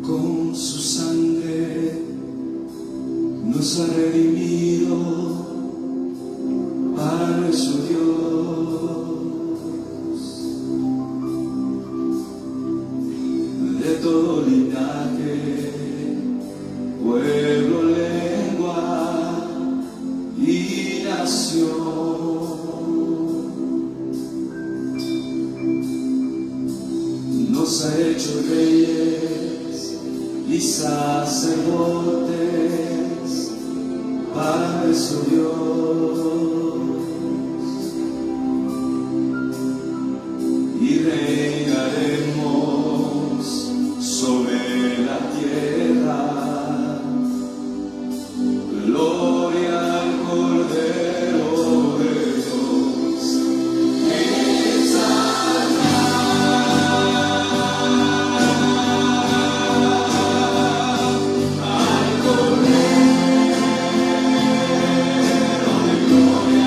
con su sangre nos ha redimido para nuestro Dios, de todo linaje, pueblo, lengua y nación. Nos ha hecho reyes y sacerdotes para nuestro Dios, y reinaremos sobre la tierra. Gloria al Cordero de Dios. Gloria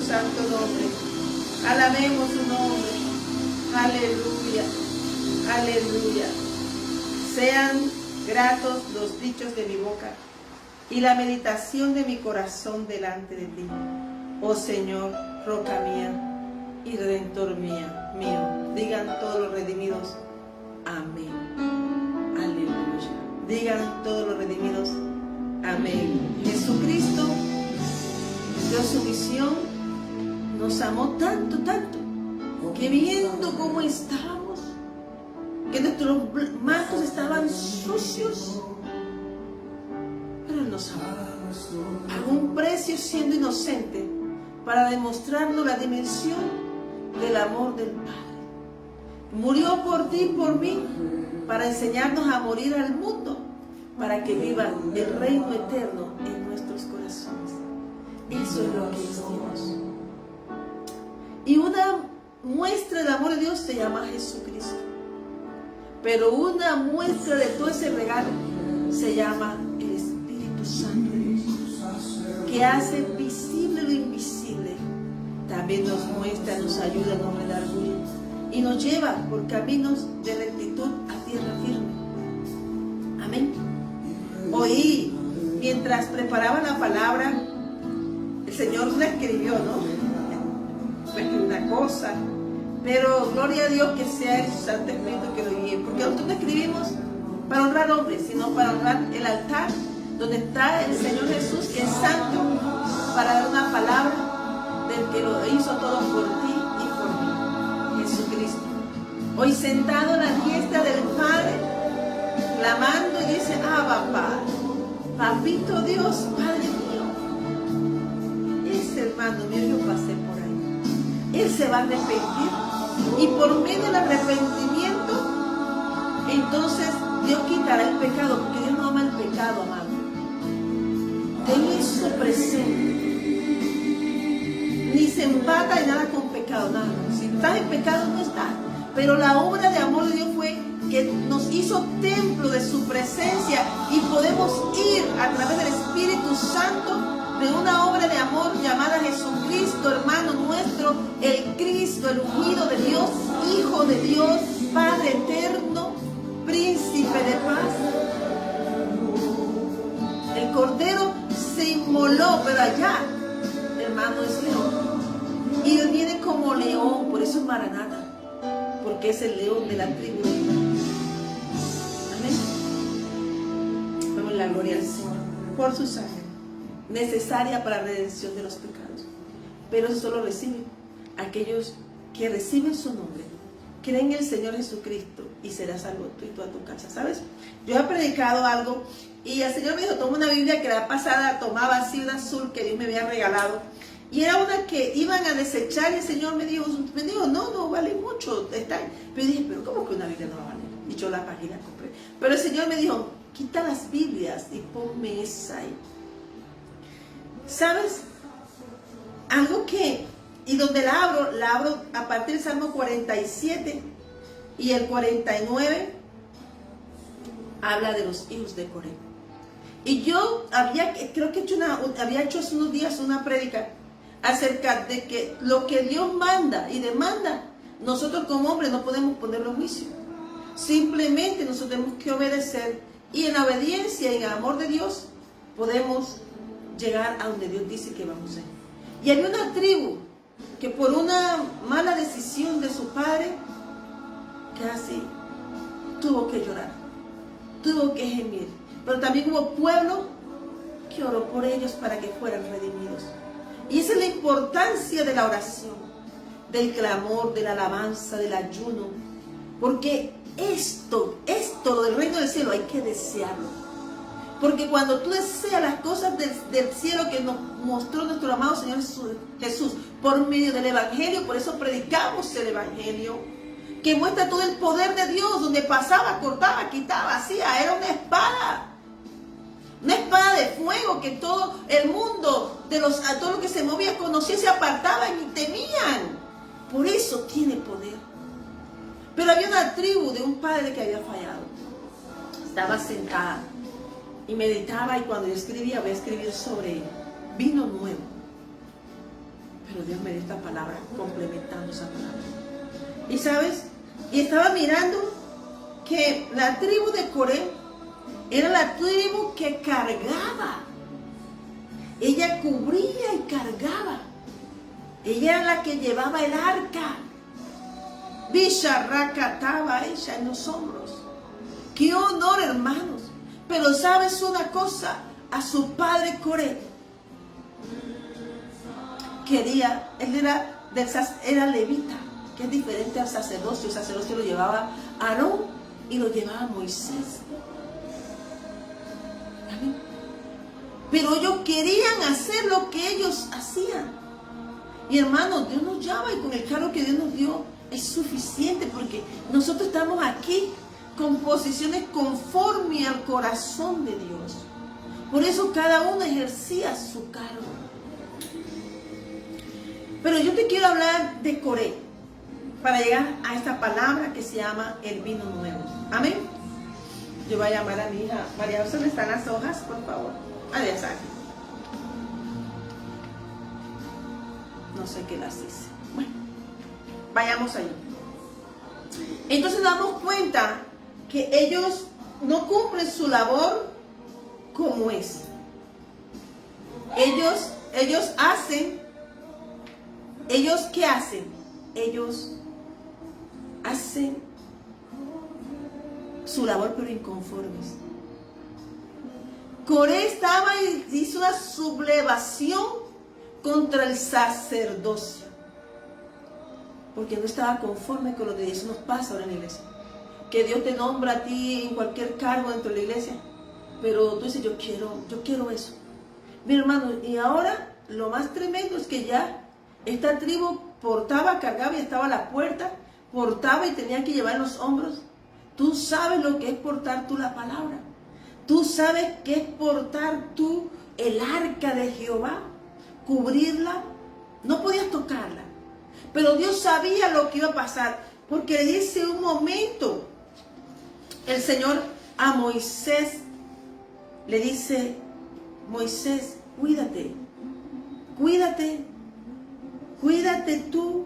santo nombre. Alabemos su nombre. Aleluya. Aleluya. Sean gratos los dichos de mi boca y la meditación de mi corazón delante de ti, oh Señor, roca mía y redentor mío. Digan todos los redimidos, amén. Aleluya. Digan todos los redimidos, amén. Jesucristo dio su misión, nos amó tanto, tanto, que viendo cómo estábamos, que nuestros mantos estaban sucios, pero Él nos amó. Pagó un precio siendo inocente para demostrarnos la dimensión del amor del Padre. Murió por ti y por mí para enseñarnos a morir al mundo, para que viva el reino eterno en nuestros corazones. Eso es lo que es Dios. Y una muestra del amor de Dios se llama Jesucristo. Pero una muestra de todo ese regalo se llama el Espíritu Santo de Dios, que hace visible lo invisible. También nos muestra, nos ayuda a no me dar orgullo y nos lleva por caminos de rectitud a tierra firme. Amén. Hoy, mientras preparaba la palabra, el Señor la escribió, ¿no? Escribió una cosa, pero gloria a Dios que sea el Santo Espíritu que lo guíe, porque nosotros no escribimos para honrar hombres, sino para honrar el altar donde está el Señor Jesús, que es santo, para dar una palabra del que lo hizo todo por ti y por mí, Jesucristo. Hoy sentado en la diestra del Padre, clamando y dice, Abba, Padre, Papito Dios, Padre mío. Ese hermano mío, yo pasé por ahí. Él se va a arrepentir y por medio del arrepentimiento, entonces Dios quitará el pecado, porque Dios no ama el pecado, amado. Ten eso presente. Ni se empata en nada con pecado, nada. Si estás en pecado, no estás. Pero la obra de amor de Dios fue que nos hizo templo de su presencia y podemos ir a través del Espíritu Santo de una obra de amor llamada Jesucristo, hermano nuestro, el Cristo, el ungido de Dios, Hijo de Dios, Padre eterno, Príncipe de paz. El Cordero se inmoló, pero allá, hermano, es león. Y Él viene como león, por eso es Maranata, porque es el león de la tribu de Judá. Amén. Damos la gloria al Señor por su sangre, necesaria para la redención de los pecados. Pero eso solo reciben aquellos que reciben su nombre, creen en el Señor Jesucristo y serás salvo tú y toda tu casa. ¿Sabes? Yo he predicado algo y el Señor me dijo, toma una Biblia que la pasada tomaba así, una azul que Dios me había regalado, y era una que iban a desechar y el Señor me dijo, no vale mucho. Pero yo dije, pero ¿cómo que una Biblia no va a valer? Y yo la página compré. Pero el Señor me dijo, quita las Biblias y ponme esa ahí. ¿Sabes? Algo que, y donde la abro a partir del Salmo 47 y el 49, habla de los hijos de Coré. Y yo había hecho hace unos días una prédica acerca de que lo que Dios manda y demanda, nosotros como hombres no podemos ponerlo en juicio. Simplemente nosotros tenemos que obedecer, y en la obediencia y en el amor de Dios podemos llegar a donde Dios dice que vamos a ir. Y había una tribu que por una mala decisión de su padre casi tuvo que llorar, tuvo que gemir. Pero también hubo pueblo que oró por ellos para que fueran redimidos. Y esa es la importancia de la oración, del clamor, de la alabanza, del ayuno. Porque esto del reino del cielo hay que desearlo. Porque cuando tú deseas las cosas del cielo que nos mostró nuestro amado Señor Jesús por medio del Evangelio, por eso predicamos el Evangelio, que muestra todo el poder de Dios, donde pasaba, cortaba, quitaba, hacía, era una espada de fuego que todo el mundo, a todo lo que se movía, conocía, se apartaban y temían. Por eso tiene poder. Pero había una tribu de un padre que había fallado. Estaba sentada y meditaba, y cuando yo escribía, voy a escribir sobre vino nuevo. Pero Dios me dio esta palabra, complementando esa palabra. Y sabes, y estaba mirando que la tribu de Coré era la tribu que cargaba. Ella cubría y cargaba. Ella era la que llevaba el arca. Bisharrakataba ella en los hombros. ¡Qué honor, hermanos! Pero ¿sabes una cosa? A su padre Coré quería, él era levita, que es diferente al sacerdocio. El sacerdocio lo llevaba Aarón y lo llevaba Moisés. ¿Amén? Pero ellos querían hacer lo que ellos hacían. Y hermanos, Dios nos llama, y con el cargo que Dios nos dio es suficiente, porque nosotros estamos aquí con posiciones conforme al corazón de Dios. Por eso cada uno ejercía su cargo. Pero yo te quiero hablar de Coré para llegar a esta palabra que se llama el vino nuevo. Amén. Yo voy a llamar a mi hija María José. ¿Dónde están las hojas, por favor? Allá está. No sé qué las hice. Bueno, vayamos allí. Entonces nos damos cuenta que ellos no cumplen su labor como es. Ellos hacen. ¿Ellos qué hacen? Ellos hacen su labor, pero inconformes. Coré estaba y hizo una sublevación contra el sacerdocio, porque no estaba conforme con lo que Dios nos pasa ahora en la iglesia. Que Dios te nombra a ti en cualquier cargo dentro de la iglesia, pero tú dices, yo quiero eso. Mi hermano, y ahora lo más tremendo es que ya esta tribu portaba, cargaba y estaba a la puerta, portaba y tenía que llevar en los hombros. Tú sabes lo que es portar tú la palabra. Tú sabes qué es portar tú el arca de Jehová, cubrirla. No podías tocarla, pero Dios sabía lo que iba a pasar, porque le dice un momento el Señor a Moisés, le dice: Moisés, cuídate tú,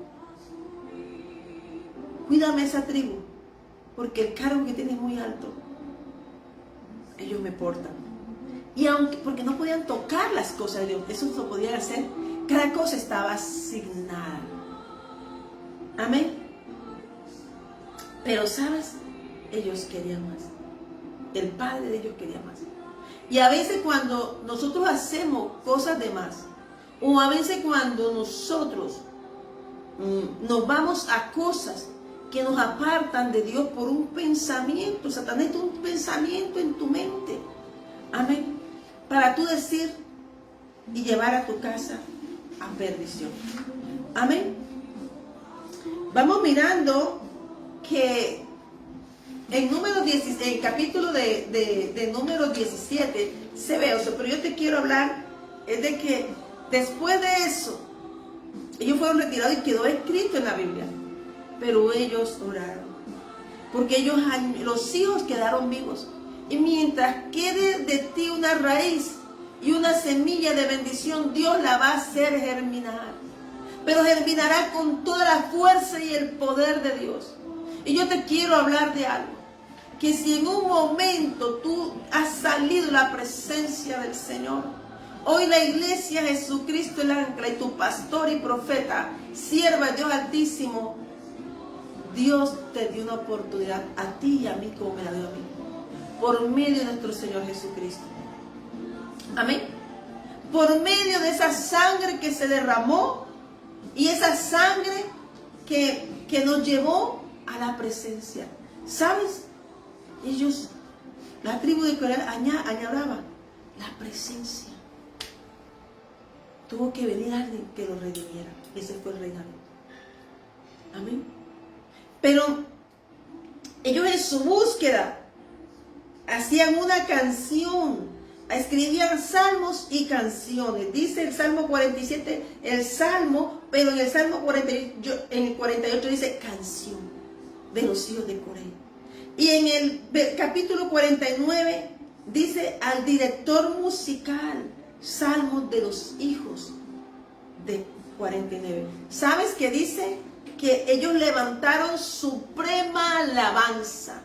cuídame esa tribu, porque el cargo que tienes es muy alto. Ellos me portan. Y aunque, porque no podían tocar las cosas de Dios, eso no lo podían hacer. Cada cosa estaba asignada. Amén. Pero sabes, ellos querían más. El padre de ellos quería más. Y a veces cuando nosotros hacemos cosas de más, o a veces cuando nosotros nos vamos a cosas que nos apartan de Dios por un pensamiento, Satanás es un pensamiento en tu mente. Amén. Para tú decir y llevar a tu casa a perdición. Amén. Vamos mirando que en número 16, en el capítulo de número 17 se ve eso, pero yo te quiero hablar es de que después de eso ellos fueron retirados y quedó escrito en la Biblia, pero ellos oraron, porque los hijos quedaron vivos, y mientras quede de ti una raíz y una semilla de bendición, Dios la va a hacer germinar, pero germinará con toda la fuerza y el poder de Dios. Y yo te quiero hablar de algo, que si en un momento tú has salido de la presencia del Señor, hoy la iglesia Jesucristo el ancla y tu pastor y profeta, sierva de Dios Altísimo, Dios te dio una oportunidad a ti y a mí como me la dio a mí, por medio de nuestro Señor Jesucristo. Amén. Por medio de esa sangre que se derramó y esa sangre que nos llevó a la presencia. ¿Sabes? Ellos, la tribu de Coré añoraba la presencia. Tuvo que venir alguien que lo redimiera. Ese fue el rey David. Amén. Pero ellos en su búsqueda hacían una canción, escribían salmos y canciones. Dice el Salmo 47, el salmo, pero en el Salmo 48 dice canción de los hijos de Coré. Y en el capítulo 49 dice al director musical, salmos de los hijos de 49. ¿Sabes qué dice? Que ellos levantaron suprema alabanza.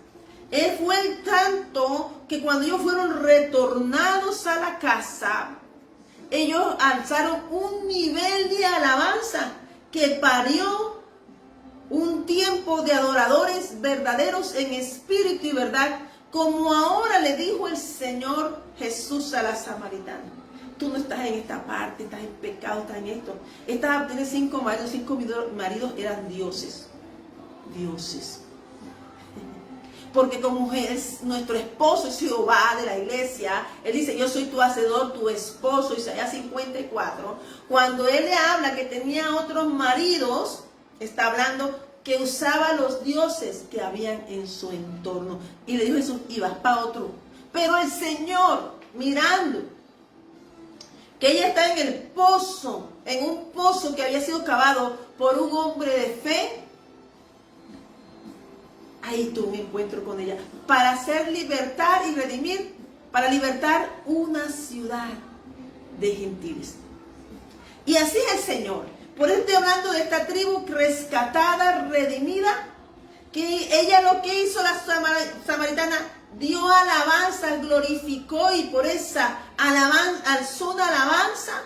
Fue el tanto que cuando ellos fueron retornados a la casa, ellos alzaron un nivel de alabanza que parió un tiempo de adoradores verdaderos en espíritu y verdad, como ahora le dijo el Señor Jesús a la samaritana. Tú no estás en esta parte, estás en pecado, estás en esto. Tienes 5 maridos, 5 maridos eran dioses. Dioses. Porque como es nuestro esposo es Jehová de la iglesia, él dice, yo soy tu hacedor, tu esposo, Isaías 54. Cuando él le habla que tenía otros maridos, está hablando que usaba los dioses que habían en su entorno. Y le dijo Jesús, y vas para otro. Pero el Señor, mirando que ella está en el pozo, en un pozo que había sido cavado por un hombre de fe, ahí tuvo un encuentro con ella, para hacer libertar y redimir, para libertar una ciudad de gentiles. Y así es el Señor. Por eso estoy hablando de esta tribu rescatada, redimida, que ella lo que hizo la samaritana, dio alabanza, glorificó y por esa alabanza, alzó una alabanza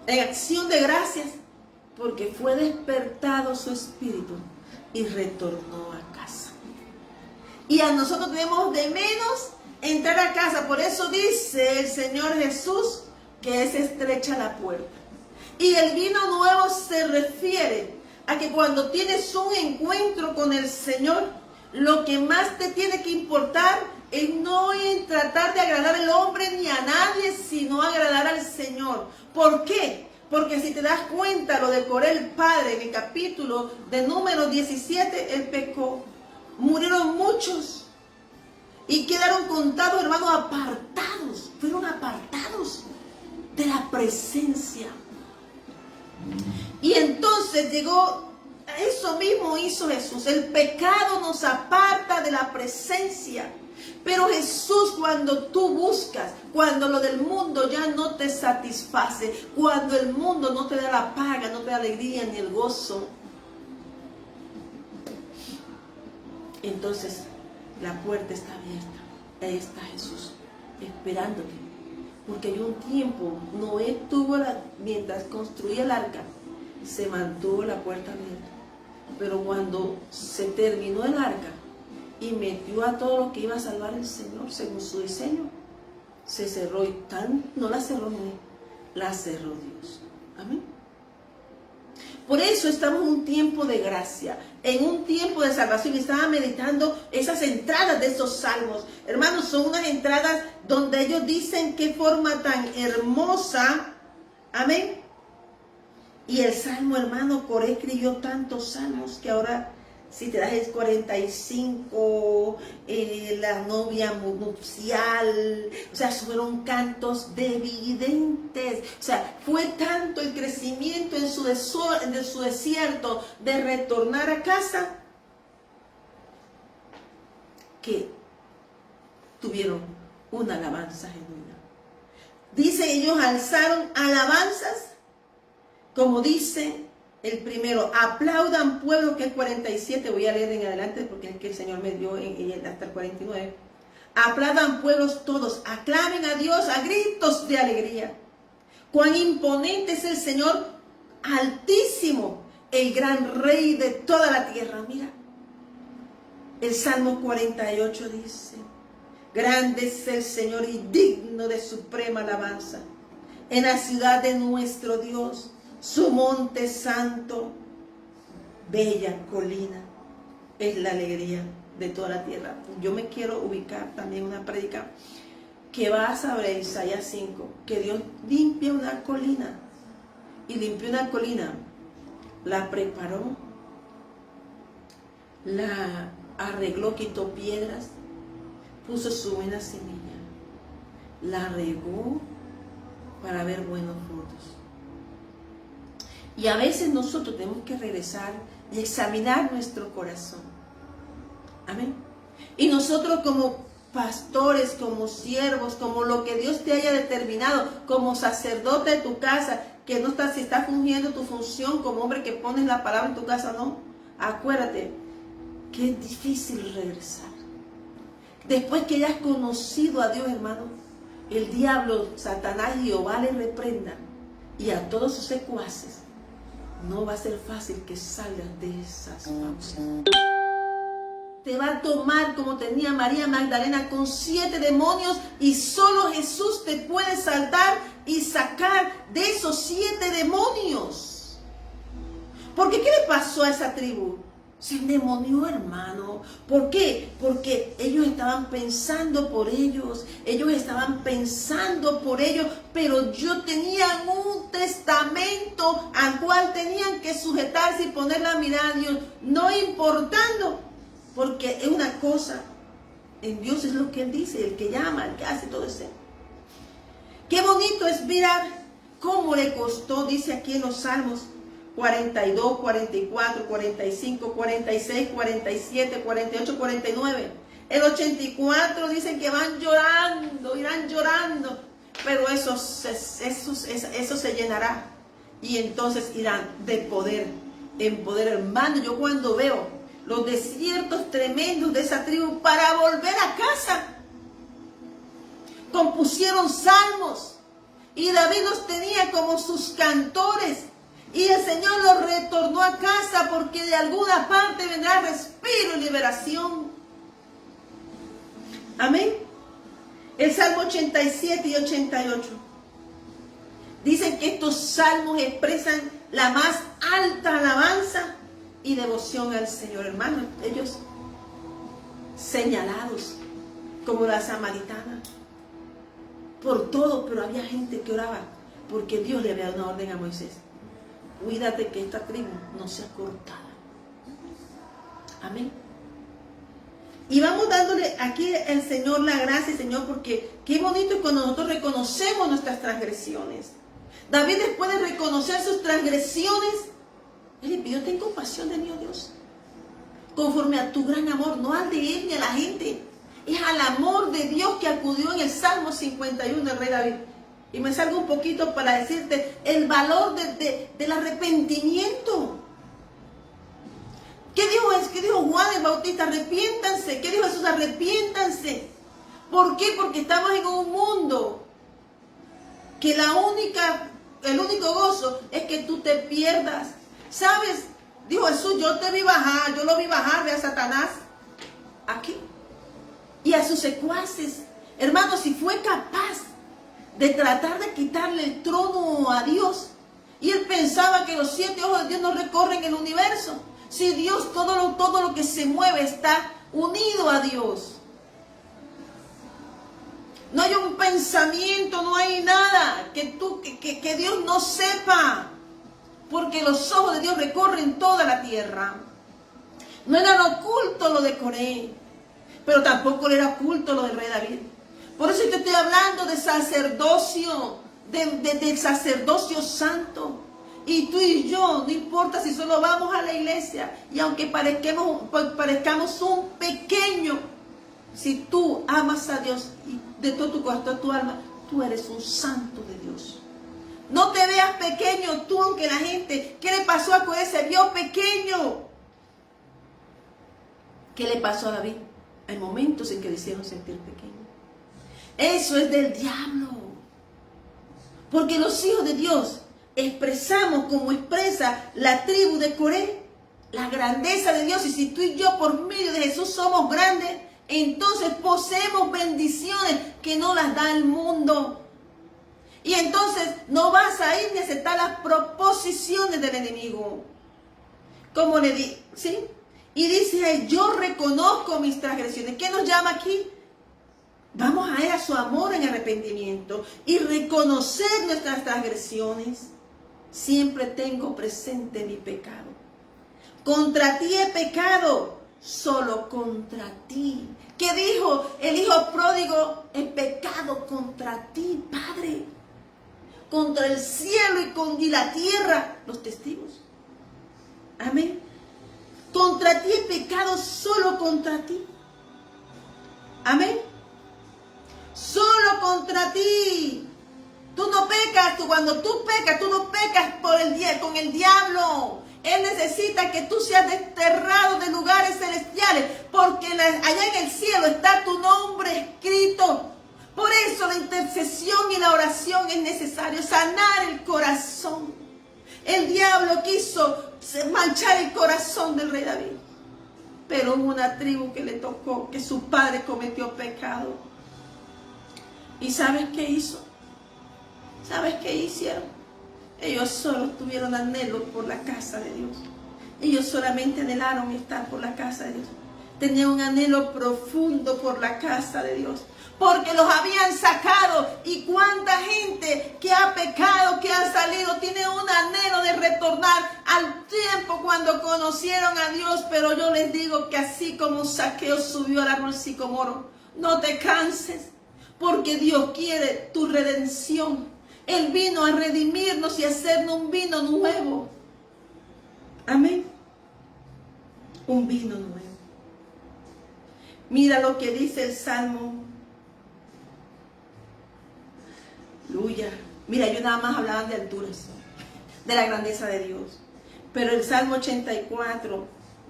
en acción de gracias, porque fue despertado su espíritu y retornó a casa. Y a nosotros tenemos de menos entrar a casa. Por eso dice el Señor Jesús que es estrecha la puerta. Y el vino nuevo se refiere a que cuando tienes un encuentro con el Señor, lo que más te tiene que importar es no en tratar de agradar al hombre ni a nadie, sino agradar al Señor. ¿Por qué? Porque si te das cuenta, lo de Coré el padre, en el capítulo de número 17, él pecó. Murieron muchos y quedaron contados, hermanos, apartados. Fueron apartados de la presencia. Y entonces llegó, eso mismo hizo Jesús. El pecado nos aparta de la presencia. Pero Jesús, cuando tú buscas, cuando lo del mundo ya no te satisface, cuando el mundo no te da la paga, no te da alegría ni el gozo, entonces la puerta está abierta. Ahí está Jesús, esperándote. Porque hay un tiempo, Noé tuvo, mientras construía el arca, se mantuvo la puerta abierta. Pero cuando se terminó el arca, y metió a todo lo que iba a salvar el Señor según su diseño, se cerró. Y no la cerró Noé, la cerró Dios. Amén. Por eso estamos en un tiempo de gracia, en un tiempo de salvación. Y estaba meditando esas entradas de esos salmos. Hermanos, son unas entradas donde ellos dicen qué forma tan hermosa. Amén. Y el salmo, hermano, Coré escribió tantos salmos que ahora, si te das el 45, la novia nupcial, o sea, fueron cantos dividentes. O sea, fue tanto el crecimiento en su desierto de retornar a casa, que tuvieron una alabanza genuina. Dice, ellos alzaron alabanzas, como dice el primero, aplaudan pueblo, que es 47, voy a leer en adelante porque es que el Señor me dio hasta el 49. Aplaudan pueblos todos, aclamen a Dios a gritos de alegría. Cuán imponente es el Señor altísimo, el gran Rey de toda la tierra. Mira, el Salmo 48 dice, grande es el Señor y digno de suprema alabanza en la ciudad de nuestro Dios, su monte santo, bella colina, es la alegría de toda la tierra. Yo me quiero ubicar también una prédica que va a saber Isaías 5, que Dios limpia una colina, y limpió una colina, la preparó, la arregló, quitó piedras, puso su buena semilla, la regó para ver buenos frutos. Y a veces nosotros tenemos que regresar y examinar nuestro corazón. Amén. Y nosotros como pastores, como siervos, como lo que Dios te haya determinado, como sacerdote de tu casa, que no estás, si estás fungiendo tu función como hombre que pones la palabra en tu casa o no, acuérdate que es difícil regresar. Después que ya has conocido a Dios, hermano, el diablo, Satanás y Jehová le reprendan, y a todos sus secuaces, no va a ser fácil que salgas de esas fauces. Te va a tomar como tenía María Magdalena con 7 demonios, y solo Jesús te puede saltar y sacar de esos 7 demonios. Porque ¿qué le pasó a esa tribu? Se endemonió, hermano. ¿Por qué? Porque ellos estaban pensando por ellos. Ellos estaban pensando por ellos. Pero yo tenían un testamento al cual tenían que sujetarse y poner la mirada a Dios. No importando. Porque es una cosa. En Dios es lo que Él dice. El que llama, el que hace todo eso. Qué bonito es mirar cómo le costó, dice aquí en los Salmos 42, 44, 45, 46, 47, 48, 49. El 84 dicen que van llorando, irán llorando, pero eso se llenará. Y entonces irán de poder en poder, hermano. Yo cuando veo los desiertos tremendos de esa tribu para volver a casa, compusieron salmos, y David los tenía como sus cantores. Y el Señor los retornó a casa porque de alguna parte vendrá respiro y liberación. Amén. El Salmo 87 y 88. Dicen que estos salmos expresan la más alta alabanza y devoción al Señor. Hermanos, ellos señalados como la samaritana. Por todo, pero había gente que oraba porque Dios le había dado una orden a Moisés. Cuídate que esta tribu no sea cortada. Amén. Y vamos dándole aquí al Señor la gracia, Señor, porque qué bonito es cuando nosotros reconocemos nuestras transgresiones. David, después de reconocer sus transgresiones, él le pidió: ten compasión de mí, oh Dios, conforme a tu gran amor, no al de él ni a la gente, es al amor de Dios que acudió en el Salmo 51 del rey David. Y me salgo un poquito para decirte el valor del arrepentimiento. ¿Qué dijo Juan el Bautista? Arrepiéntanse. ¿Qué dijo Jesús? Arrepiéntanse. ¿Por qué? Porque estamos en un mundo que el único gozo es que tú te pierdas. ¿Sabes? Dijo Jesús: yo lo vi bajar de a Satanás aquí y a sus secuaces. Hermanos, si fue capaz de tratar de quitarle el trono a Dios, y él pensaba que los 7 ojos de Dios no recorren el universo. Si Dios, todo lo que se mueve está unido a Dios. No hay un pensamiento, no hay nada que Dios no sepa, porque los ojos de Dios recorren toda la tierra. No era oculto lo de Coré, pero tampoco le era oculto lo del rey David. Por eso te estoy hablando de sacerdocio, del sacerdocio santo. Y tú y yo, no importa si solo vamos a la iglesia, y aunque parezcamos un pequeño, si tú amas a Dios y de todo tu corazón, toda tu alma, tú eres un santo de Dios. No te veas pequeño tú, aunque la gente, ¿qué le pasó a Coré? Se vio pequeño. ¿Qué le pasó a David? Hay momentos en que le hicieron sentir pequeño. Eso es del diablo. Porque los hijos de Dios expresamos como expresa la tribu de Coré la grandeza de Dios. Y si tú y yo por medio de Jesús somos grandes, entonces poseemos bendiciones que no las da el mundo. Y entonces no vas a ir ni a aceptar las proposiciones del enemigo. Como le di, ¿sí? Y dice ahí: yo reconozco mis transgresiones. ¿Qué nos llama aquí? Vamos a ir a su amor en arrepentimiento y reconocer nuestras transgresiones. Siempre tengo presente mi pecado. Contra ti he pecado, solo contra ti. ¿Qué dijo el hijo pródigo? He pecado contra ti, Padre. Contra el cielo y la tierra, los testigos. Amén. Contra ti he pecado, solo contra ti. Amén. Solo contra ti. Tú no pecas, cuando tú pecas, tú no pecas con el diablo. Él necesita que tú seas desterrado de lugares celestiales, porque allá en el cielo está tu nombre escrito. Por eso la intercesión y la oración es necesario, sanar el corazón. El diablo quiso manchar el corazón del rey David, pero hubo una tribu que le tocó, que su padre cometió pecado. ¿Y sabes qué hizo? ¿Sabes qué hicieron? Ellos solo tuvieron anhelo por la casa de Dios. Ellos solamente anhelaron estar por la casa de Dios. Tenían un anhelo profundo por la casa de Dios, porque los habían sacado. Y cuánta gente que ha pecado, que ha salido, tiene un anhelo de retornar al tiempo cuando conocieron a Dios. Pero yo les digo que así como Zaqueo subió al árbol sicomoro, no te canses, porque Dios quiere tu redención. Él vino a redimirnos y a hacernos un vino nuevo. Amén. Un vino nuevo. Mira lo que dice el Salmo. Aleluya. Mira, yo nada más hablaba de alturas, de la grandeza de Dios. Pero el Salmo 84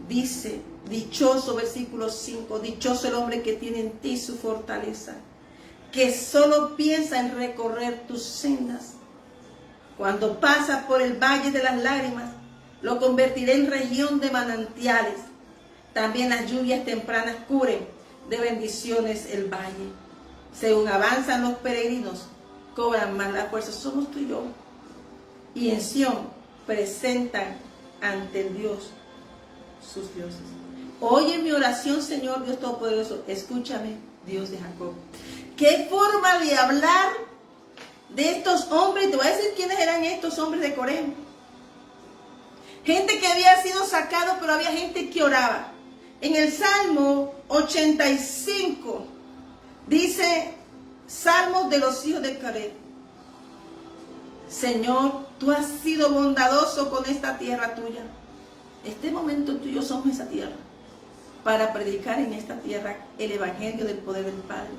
dice, dichoso, versículo 5, dichoso el hombre que tiene en ti su fortaleza, que solo piensa en recorrer tus sendas. Cuando pasa por el valle de las lágrimas, lo convertiré en región de manantiales. También las lluvias tempranas cubren de bendiciones el valle. Según avanzan los peregrinos, cobran más la fuerza. Somos tú y yo. Y en Sión presentan ante el Dios sus dioses. Oye mi oración, Señor Dios Todopoderoso. Escúchame, Dios de Jacob. ¿Qué forma de hablar de estos hombres? Te voy a decir quiénes eran estos hombres de Coré. Gente que había sido sacado, pero había gente que oraba. En el Salmo 85 dice, Salmos de los hijos de Coré. Señor, tú has sido bondadoso con esta tierra tuya. Este momento tú y yo somos esa tierra, para predicar en esta tierra el evangelio del poder del Padre.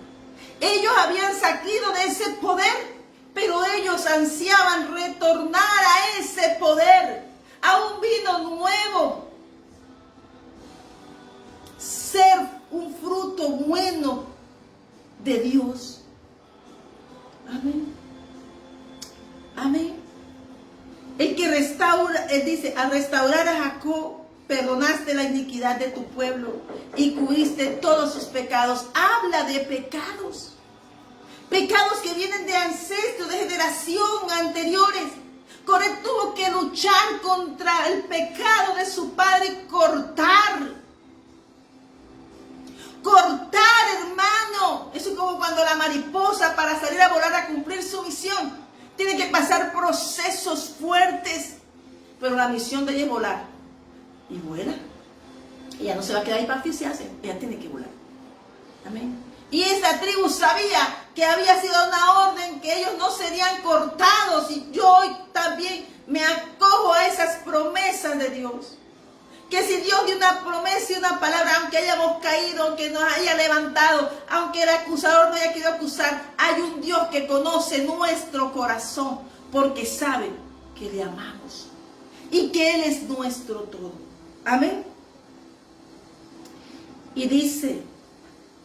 Ellos habían salido de ese poder, pero ellos ansiaban retornar a ese poder, a un vino nuevo, ser un fruto bueno de Dios. Amén. Amén. El que restaura, él dice, al restaurar a Jacob, perdonaste la iniquidad de tu pueblo y cubriste todos sus pecados. Habla de pecados. Pecados que vienen de ancestros, de generación anteriores. Coré tuvo que luchar contra el pecado de su padre, cortar, hermano. Eso es como cuando la mariposa, para salir a volar a cumplir su misión, tiene que pasar procesos fuertes. Pero la misión de ella es volar. Y vuela. Ella no se va a quedar ahí para asfixiarse. Ella tiene que volar. Amén. Y esa tribu sabía que había sido una orden, que ellos no serían cortados. Y yo hoy también me acojo a esas promesas de Dios. Que si Dios dio una promesa y una palabra, aunque hayamos caído, aunque nos haya levantado, aunque el acusador no haya querido acusar, hay un Dios que conoce nuestro corazón, porque sabe que le amamos y que Él es nuestro todo. Amén. Y dice,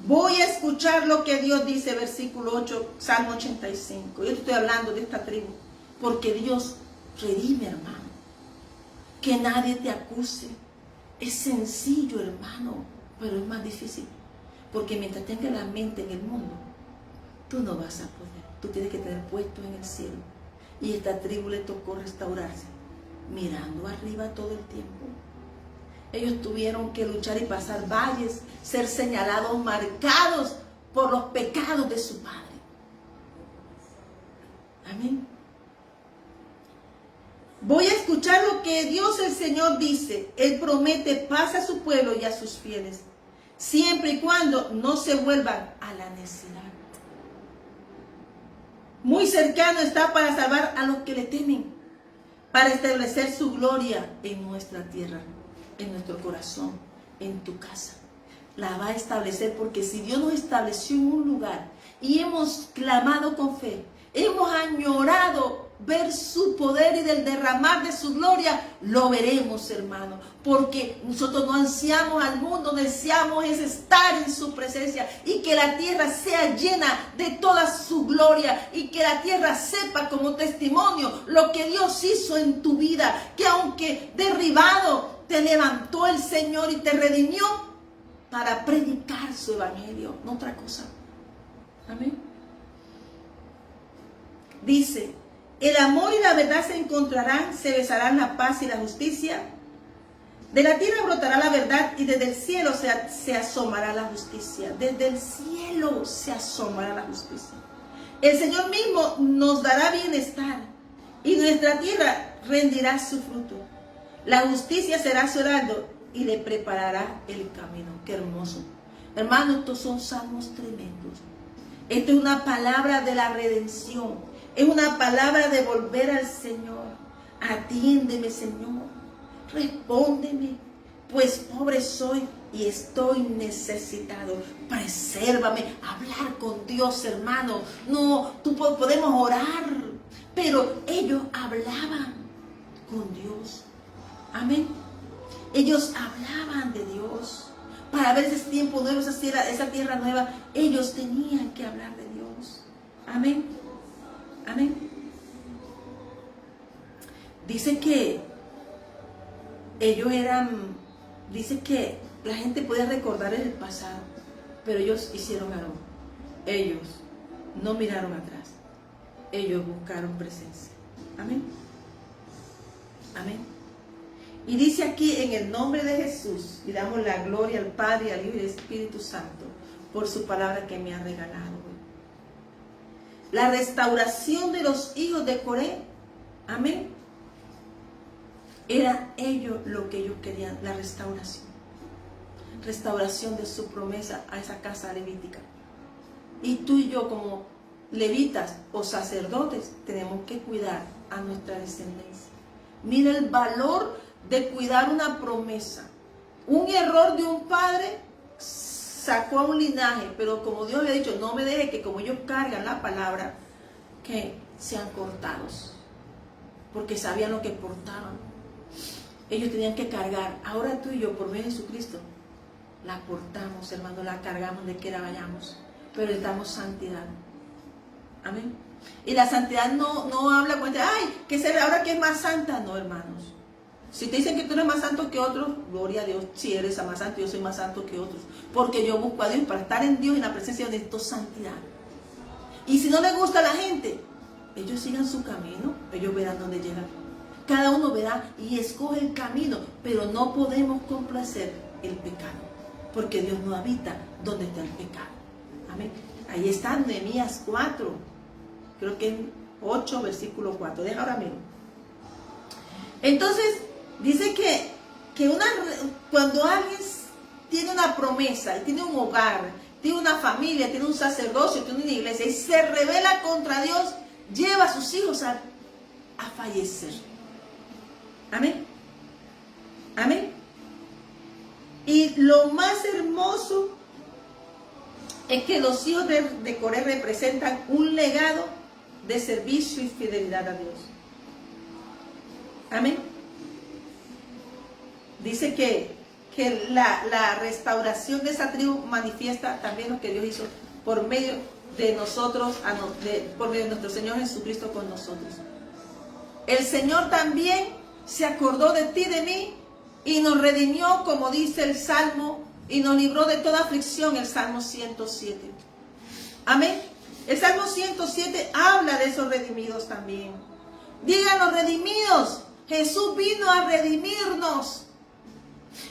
voy a escuchar lo que Dios dice, versículo 8, Salmo 85. Yo estoy hablando de esta tribu, porque Dios redime, hermano. Que nadie te acuse. Es sencillo, hermano, pero es más difícil. Porque mientras tengas la mente en el mundo, tú no vas a poder. Tú tienes que tener puesto en el cielo. Y esta tribu le tocó restaurarse, mirando arriba todo el tiempo. Ellos tuvieron que luchar y pasar valles, ser señalados, marcados por los pecados de su padre. Amén. Voy a escuchar lo que Dios el Señor dice. Él promete paz a su pueblo y a sus fieles, siempre y cuando no se vuelvan a la necedad. Muy cercano está para salvar a los que le temen, para establecer su gloria en nuestra tierra, en nuestro corazón, en tu casa. La va a establecer, porque si Dios nos estableció en un lugar y hemos clamado con fe, hemos añorado ver su poder y del derramar de su gloria, lo veremos, hermano, porque nosotros no ansiamos al mundo, deseamos es estar en su presencia y que la tierra sea llena de toda su gloria y que la tierra sepa como testimonio lo que Dios hizo en tu vida, que aunque derribado te levantó el Señor y te redimió para predicar su evangelio, no otra cosa. Amén. Dice: el amor y la verdad se encontrarán, se besarán la paz y la justicia. De la tierra brotará la verdad y desde el cielo se asomará la justicia. Desde el cielo se asomará la justicia. El Señor mismo nos dará bienestar y nuestra tierra rendirá su fruto. La justicia será su heraldo y le preparará el camino. Qué hermoso. Hermanos, estos son salmos tremendos. Esto es una palabra de la redención. Es una palabra de volver al Señor. Atiéndeme, Señor. Respóndeme, pues pobre soy y estoy necesitado. Presérvame. Hablar con Dios, hermano. No, podemos orar, pero ellos hablaban con Dios. Amén. Ellos hablaban de Dios. Para ver ese tiempo nuevo, esa tierra nueva, ellos tenían que hablar de Dios. Amén. Amén. Dice que ellos dice que la gente podía recordar el pasado, pero ellos hicieron algo. Ellos no miraron atrás. Ellos buscaron presencia. Amén. Amén. Y dice aquí: en el nombre de Jesús, y damos la gloria al Padre, al Hijo y al Espíritu Santo, por su palabra que me ha regalado. La restauración de los hijos de Coré, amén, era ellos lo que ellos querían, la restauración. Restauración de su promesa a esa casa levítica. Y tú y yo, como levitas o sacerdotes, tenemos que cuidar a nuestra descendencia. Mira el valor de cuidar una promesa. Un error de un padre sacó a un linaje, pero como Dios le ha dicho, no me deje que como ellos cargan la palabra, que sean cortados, porque sabían lo que portaban. Ellos tenían que cargar. Ahora tú y yo, por medio de Jesucristo, la portamos, hermano, la cargamos de quiera vayamos, pero les damos santidad. Amén. Y la santidad no habla cuenta, ay, que ser ahora que es más santa. No, hermanos. Si te dicen que tú eres más santo que otros, gloria a Dios. Si eres más santo, yo soy más santo que otros. Porque yo busco a Dios. Para estar en Dios, en la presencia de Dios, necesito santidad. Y si no les gusta a la gente, ellos sigan su camino. Ellos verán dónde llegan. Cada uno verá y escoge el camino. Pero no podemos complacer el pecado. Porque Dios no habita donde está el pecado. Amén. Ahí está Nehemías 4. Creo que en 8, versículo 4. Deja ahora mismo. Entonces, dice que cuando alguien tiene una promesa, tiene un hogar, tiene una familia, tiene un sacerdocio, tiene una iglesia y se rebela contra Dios, lleva a sus hijos a fallecer. Amén. Amén. Y lo más hermoso es que los hijos de Coré representan un legado de servicio y fidelidad a Dios. Amén. Dice que la restauración de esa tribu manifiesta también lo que Dios hizo por medio de nosotros, por medio de nuestro Señor Jesucristo con nosotros. El Señor también se acordó de ti, de mí, y nos redimió, como dice el Salmo, y nos libró de toda aflicción, el Salmo 107. Amén. El Salmo 107 habla de esos redimidos también. Digan los redimidos. Jesús vino a redimirnos.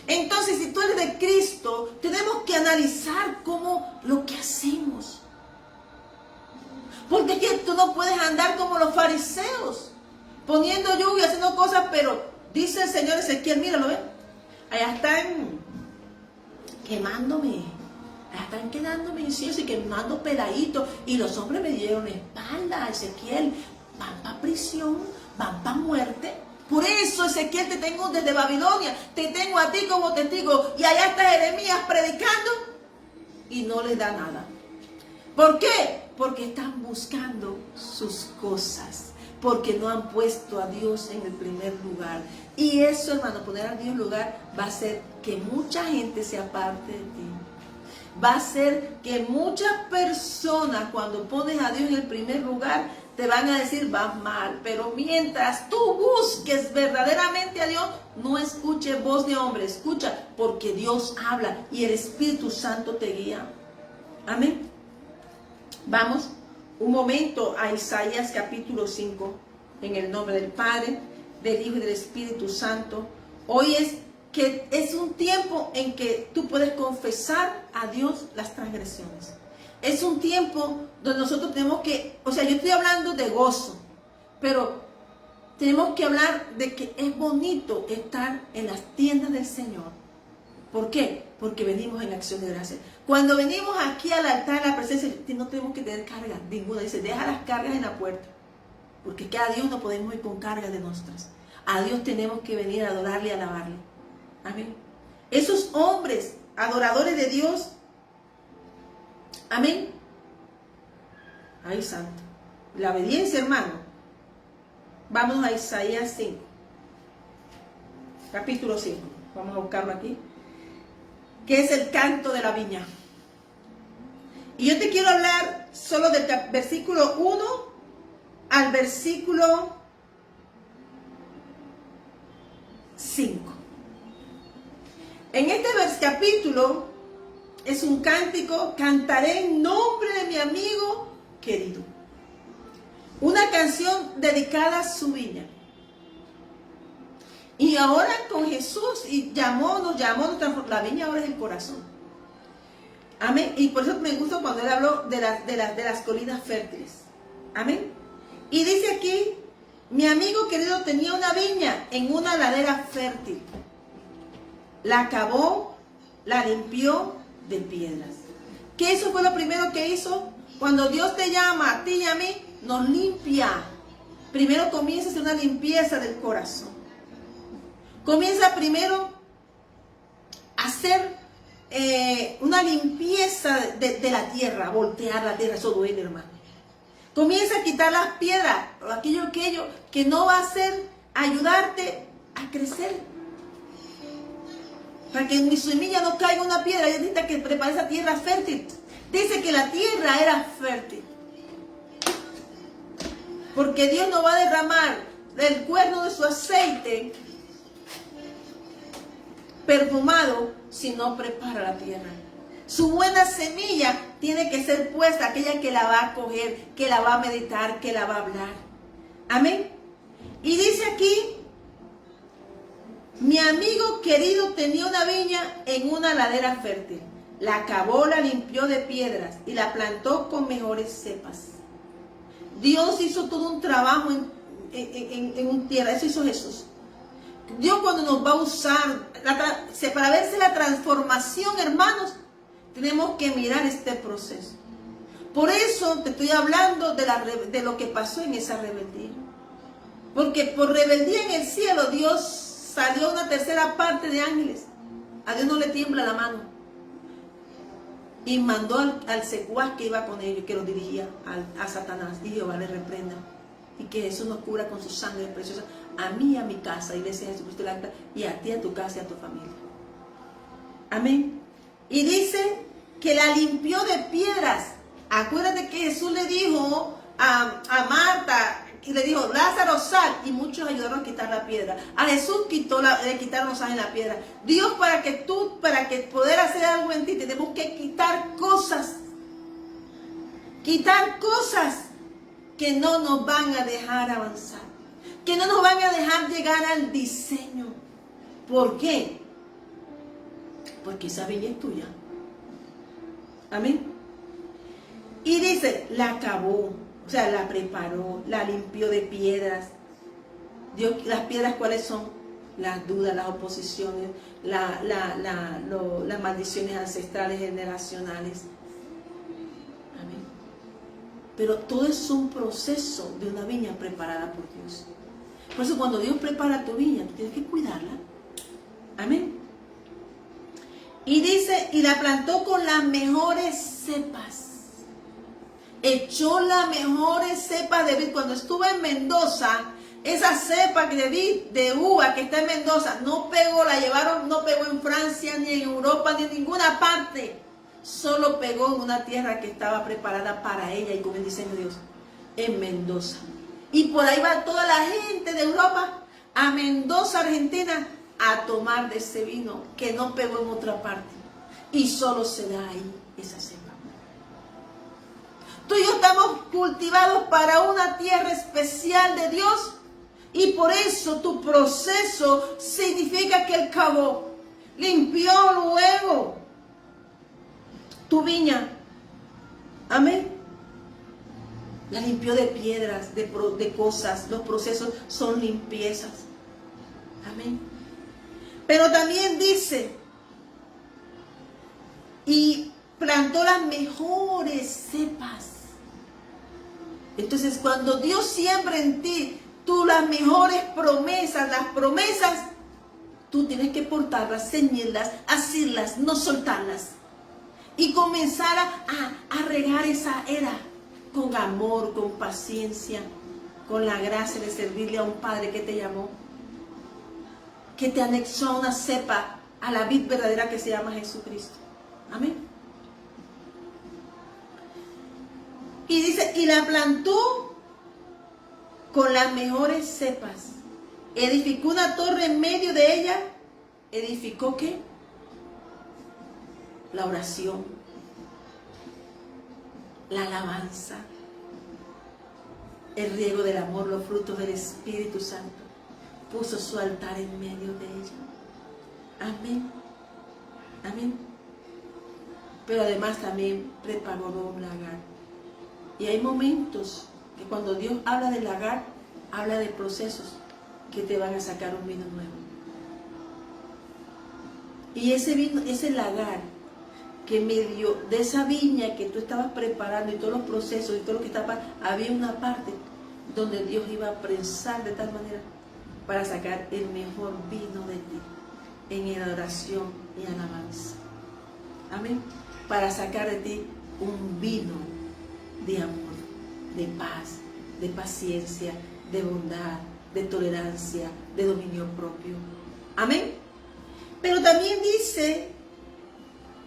Entonces, si tú eres de Cristo, tenemos que analizar cómo lo que hacemos. Porque es que tú no puedes andar como los fariseos, poniendo lluvia, haciendo cosas, pero dice el Señor Ezequiel, míralo, ¿ven? Allá están quemándome, allá están quedándome incienso y quemando pedaditos, y los hombres me dieron la espalda. Ezequiel, van para prisión, van para muerte. Por eso, Ezequiel, te tengo desde Babilonia, te tengo a ti como testigo, y allá está Jeremías predicando y no les da nada. ¿Por qué? Porque están buscando sus cosas, porque no han puesto a Dios en el primer lugar. Y eso, hermano, poner a Dios en lugar va a hacer que mucha gente se aparte de ti. Va a hacer que muchas personas, cuando pones a Dios en el primer lugar, te van a decir, vas mal. Pero mientras tú busques verdaderamente a Dios, no escuches voz de hombre, escucha, porque Dios habla y el Espíritu Santo te guía. Amén. Vamos un momento a Isaías capítulo 5, en el nombre del Padre, del Hijo y del Espíritu Santo. Hoy es un tiempo en que tú puedes confesar a Dios las transgresiones. Es un tiempo donde nosotros tenemos que, yo estoy hablando de gozo, pero tenemos que hablar de que es bonito estar en las tiendas del Señor. ¿Por qué? Porque venimos en acción de gracia. Cuando venimos aquí al altar, a la presencia, no tenemos que tener carga ninguna. Dice, deja las cargas en la puerta. Porque que a Dios no podemos ir con cargas de nuestras. A Dios tenemos que venir a adorarle y alabarle. Amén. Esos hombres, adoradores de Dios. Amén. Ay, santo. La obediencia, hermano. Vamos a Isaías 5. Capítulo 5. Vamos a buscarlo aquí. Que es el canto de la viña. Y yo te quiero hablar solo del versículo 1 al versículo 5. En este capítulo es un cántico, cantaré en nombre de mi amigo querido. Una canción dedicada a su viña. Y ahora con Jesús nos llamó, la viña ahora es el corazón. Amén. Y por eso me gusta cuando él habló de las colinas fértiles. Amén. Y dice aquí, mi amigo querido tenía una viña en una ladera fértil. La cavó, la limpió de piedras. ¿Qué eso fue lo primero que hizo? Cuando Dios te llama a ti y a mí, nos limpia. Primero comienza a hacer una limpieza del corazón. Comienza primero a hacer una limpieza de la tierra, voltear la tierra, eso duele, hermano. Comienza a quitar las piedras, aquello que no va a hacer ayudarte a crecer. Para que en mi semilla no caiga una piedra, ella necesita que prepare esa tierra fértil. Dice que la tierra era fértil. Porque Dios no va a derramar del cuerno de su aceite perfumado si no prepara la tierra. Su buena semilla tiene que ser puesta, aquella que la va a coger, que la va a meditar, que la va a hablar. Amén. Y dice aquí, mi amigo querido tenía una viña en una ladera fértil. La cavó, la limpió de piedras y la plantó con mejores cepas. Dios hizo todo un trabajo en un tierra, eso hizo Jesús. Dios cuando nos va a usar, para verse la transformación, hermanos, tenemos que mirar este proceso. Por eso te estoy hablando de lo que pasó en esa rebeldía. Porque por rebeldía en el cielo, Dios salió una tercera parte de ángeles. A Dios no le tiembla la mano. Y mandó al secuaz que iba con ellos, que lo dirigía a Satanás. Y Jehová le reprenda. Y que Jesús nos cubra con su sangre preciosa. A mí y a mi casa, Iglesia de Jesucristo del Altar, y a ti, a tu casa y a tu familia. Amén. Y dice que la limpió de piedras. Acuérdate que Jesús le dijo a Marta, y le dijo, Lázaro, sal. Y muchos ayudaron a quitar la piedra. A Jesús le quitaron sal en la piedra. Dios, para que poder hacer algo en ti, tenemos que quitar cosas. Quitar cosas que no nos van a dejar avanzar. Que no nos van a dejar llegar al diseño. ¿Por qué? Porque esa viña es tuya. Amén. Y dice, la acabó, o sea, la preparó, la limpió de piedras. Dios, las piedras, ¿cuáles son? Las dudas, las oposiciones, las maldiciones ancestrales, generacionales. Amén. Pero todo es un proceso de una viña preparada por Dios. Por eso cuando Dios prepara tu viña, tú tienes que cuidarla. Amén. Y dice, y la plantó con las mejores cepas. echó las mejores cepas de vid. Cuando estuve en Mendoza, esa cepa de vid, de uva que está en Mendoza, no pegó, la llevaron, no pegó en Francia, ni en Europa, ni en ninguna parte. Solo pegó en una tierra que estaba preparada para ella y con el diseño de Dios, en Mendoza. Y por ahí va toda la gente de Europa a Mendoza, Argentina, a tomar de ese vino que no pegó en otra parte. Y solo se da ahí esa cepa. Tú y yo estamos cultivados para una tierra especial de Dios. Y por eso tu proceso significa que Él cavó, limpió luego tu viña. Amén. La limpió de piedras, de cosas. Los procesos son limpiezas. Amén. Pero también dice, y plantó las mejores cepas. Entonces, cuando Dios siembra en ti, tú las mejores promesas, tú tienes que portarlas, ceñirlas, asirlas, no soltarlas. Y comenzar a regar esa era con amor, con paciencia, con la gracia de servirle a un Padre que te llamó, que te anexó a una cepa, a la vid verdadera que se llama Jesucristo. Amén. Y dice, y la plantó con las mejores cepas. Edificó una torre en medio de ella. ¿Edificó qué? La oración, la alabanza, el riego del amor, los frutos del Espíritu Santo. Puso su altar en medio de ella. Amén. Amén. Pero además también preparó un lagar. Y hay momentos que cuando Dios habla del lagar, habla de procesos que te van a sacar un vino nuevo. Y ese vino, ese lagar que medio de esa viña que tú estabas preparando y todos los procesos y todo lo que estaba, había una parte donde Dios iba a prensar de tal manera para sacar el mejor vino de ti en adoración y alabanza. Amén. Para sacar de ti un vino de amor, de paz, de paciencia, de bondad, de tolerancia, de dominio propio. Amén. Pero también dice,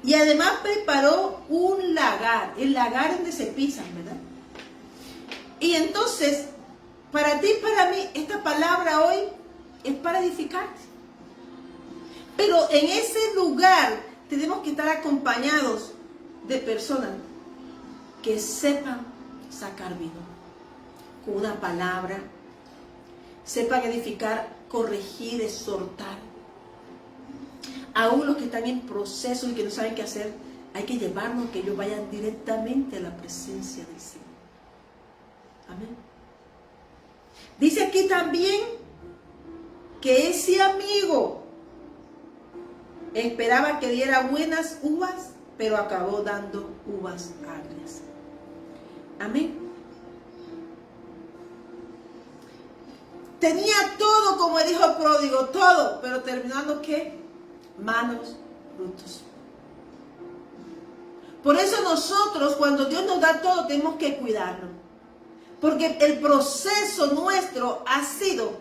y además preparó un lagar, el lagar donde se pisan, ¿verdad? Y entonces, para ti y para mí, esta palabra hoy es para edificarte. Pero en ese lugar tenemos que estar acompañados de personas que sepan sacar vino con una palabra, sepan edificar, corregir, exhortar. Aún los que están en proceso y que no saben qué hacer, hay que llevarlos, que ellos vayan directamente a la presencia del Señor. Amén. Dice aquí también que ese amigo esperaba que diera buenas uvas, pero acabó dando uvas agrias. Amén. Tenía todo, como dijo el pródigo, todo, pero terminando ¿qué? Malos frutos. Por eso nosotros, cuando Dios nos da todo, tenemos que cuidarlo. Porque el proceso nuestro ha sido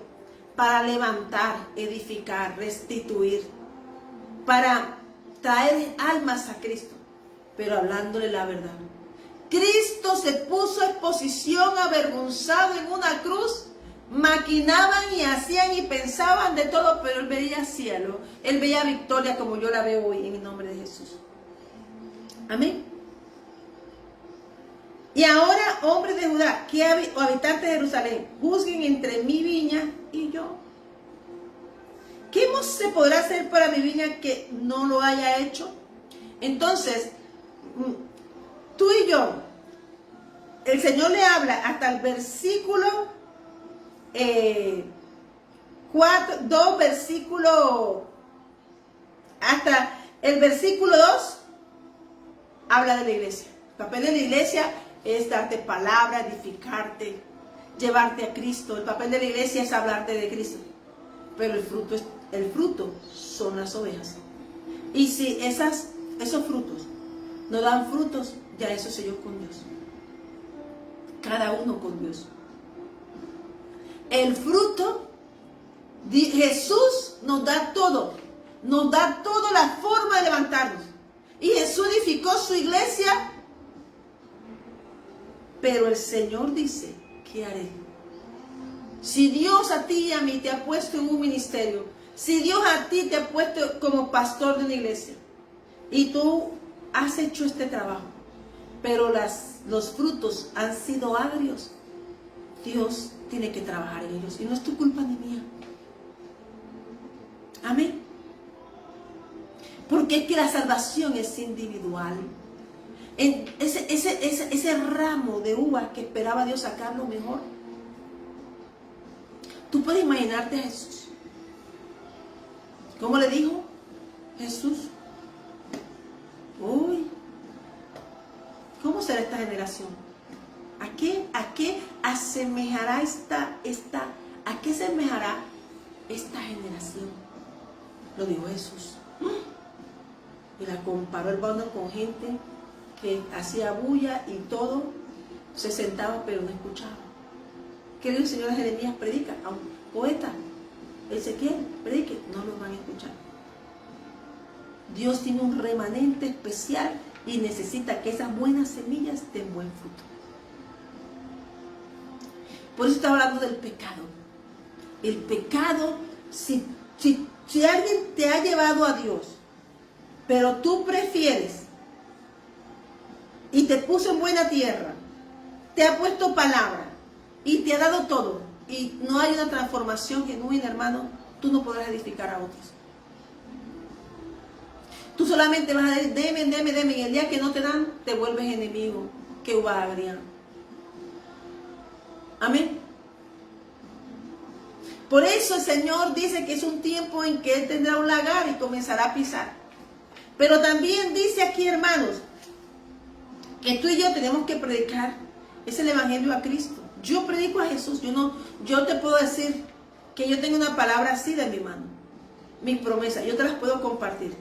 para levantar, edificar, restituir, para traer almas a Cristo, pero hablándole la verdad. Cristo se puso a exposición avergonzado en una cruz. Maquinaban y hacían y pensaban de todo, pero Él veía cielo, Él veía victoria como yo la veo hoy en el nombre de Jesús. Amén. Y ahora, hombres de Judá, o habitantes de Jerusalén, juzguen entre mi viña y yo. ¿Qué se podrá hacer para mi viña que no lo haya hecho? Entonces, tú y yo, el Señor le habla hasta el versículo 2 versículos, hasta el versículo 2, habla de la iglesia. El papel de la iglesia es darte palabra, edificarte, llevarte a Cristo. El papel de la iglesia es hablarte de Cristo. Pero el fruto son las ovejas. Y si esos frutos no dan frutos, ya eso se yo con Dios. cada uno con Dios. El fruto, Jesús nos da toda la forma de levantarnos. Y Jesús edificó su iglesia, pero el Señor dice, ¿qué haré? Si Dios a ti y a mí te ha puesto en un ministerio, si Dios a ti te ha puesto como pastor de una iglesia, y tú has hecho este trabajo, pero los frutos han sido agrios, Dios tiene que trabajar en ellos, y no es tu culpa ni mía. Amén. Porque es que la salvación es individual. Ese ramo de uva que esperaba Dios sacarlo mejor. Tú puedes imaginarte a Jesús. ¿Cómo le dijo Jesús? Uy, ¿cómo será esta generación? ¿A qué asemejará a qué semejará esta generación? Lo dijo Jesús. Y la comparó, hermano, con gente que hacía bulla y todo, se sentaba pero no escuchaba. ¿Qué dijo el Señor a Jeremías? Predica. A un poeta, Ezequiel, predique. No lo van a escuchar. Dios tiene un remanente especial y necesita que esas buenas semillas den buen fruto. Por eso estaba hablando del pecado. El pecado, si alguien te ha llevado a Dios, pero tú prefieres y te puso en buena tierra, te ha puesto palabra y te ha dado todo, y no hay una transformación genuina, hermano, tú no podrás edificar a otros. Tú solamente vas a decir, deme, y el día que no te dan, te vuelves enemigo. Que uva agria. Amén. Por eso el Señor dice que es un tiempo en que Él tendrá un lagar y comenzará a pisar. Pero también dice aquí, hermanos, que tú y yo tenemos que predicar. Es el evangelio a Cristo. Yo predico a Jesús. Yo te puedo decir que yo tengo una palabra así de mi mano. Mis promesas, yo te las puedo compartir.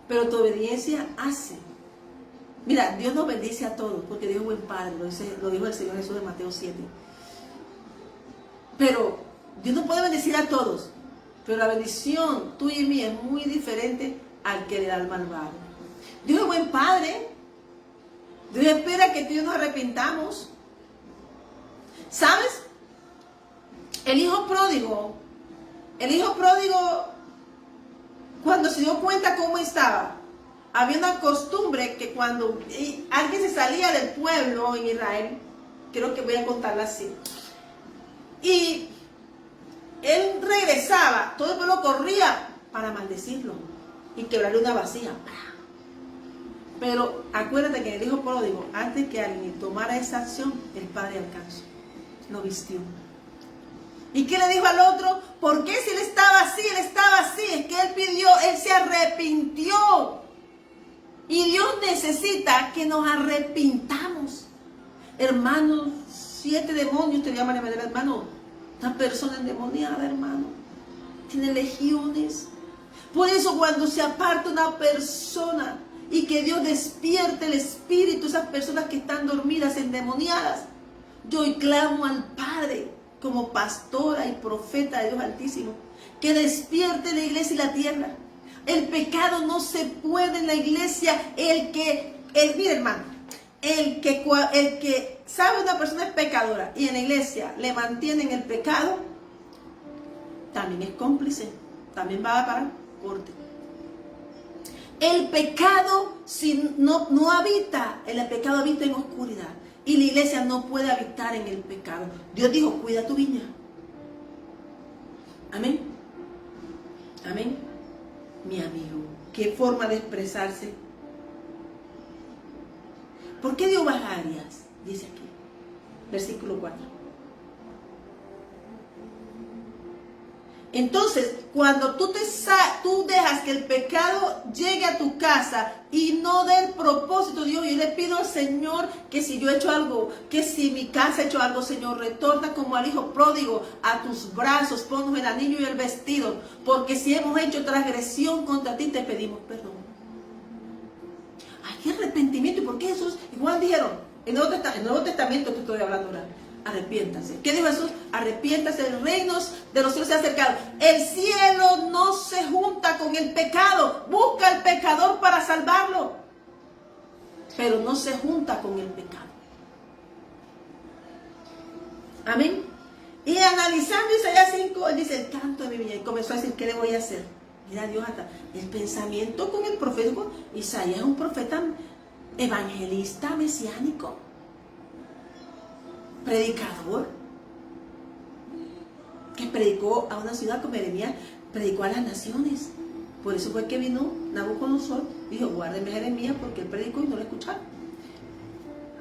Pero tu obediencia hace. Mira, Dios nos bendice a todos, porque Dios es buen Padre, lo dijo el Señor Jesús en Mateo 7. Pero Dios no puede bendecir a todos. Pero la bendición tuya y mía es muy diferente al que le da al malvado. Dios es buen Padre. Dios espera que tú y yo nos arrepintamos. ¿Sabes? El hijo pródigo, cuando se dio cuenta cómo estaba, había una costumbre que cuando alguien se salía del pueblo en Israel, creo que voy a contarla así, y él regresaba, todo el pueblo corría para maldecirlo y quebrarle una vasija. Pero acuérdate que el hijo pródigo, antes que alguien tomara esa acción, el padre alcanzó, lo vistió. ¿Y qué le dijo al otro? ¿Por qué si él estaba así? Es que él se arrepintió. Y Dios necesita que nos arrepintamos. Hermanos, 7 demonios te llaman, hermano. Una persona endemoniada, hermano, tiene legiones. Por eso cuando se aparta una persona y que Dios despierte el espíritu, esas personas que están dormidas, endemoniadas, yo clamo al Padre, como pastora y profeta de Dios Altísimo, que despierte la iglesia y la tierra. El pecado no se puede en la iglesia. Mire, hermano, el que sabe una persona es pecadora y en la iglesia le mantienen el pecado, también es cómplice, también va a parar corte. El pecado no habita, el pecado habita en oscuridad. Y la iglesia no puede habitar en el pecado. Dios dijo, cuida tu viña. Amén. Amén. Mi amigo, qué forma de expresarse. ¿Por qué dio bajarias? Dice aquí, versículo 4. Entonces, cuando tú dejas que el pecado llegue a tu casa y no dé el propósito, Dios, yo le pido al Señor que si yo he hecho algo, que si mi casa ha hecho algo, Señor, retorna como al hijo pródigo a tus brazos, ponnos el anillo y el vestido, porque si hemos hecho transgresión contra ti, te pedimos perdón. Hay arrepentimiento. ¿Y por qué Jesús y Juan dijeron, El Nuevo Testamento te estoy hablando ahora. Arrepiéntase. ¿Qué dijo Jesús? Arrepiéntase, el reino de los cielos se ha acercado. El cielo no se junta con el pecado. Busca al pecador para salvarlo, pero no se junta con el pecado. Amén. Y analizando Isaías 5, él dice, el canto de mi viña. Y comenzó a decir, ¿qué le voy a hacer? Mira Dios hasta el pensamiento con el profeta. Isaías es un profeta evangelista mesiánico, predicador, que predicó a una ciudad como Jeremías, predicó a las naciones. Por eso fue que vino Nabucodonosor y dijo, guárdenme a Jeremías, porque él predicó y no lo escucharon.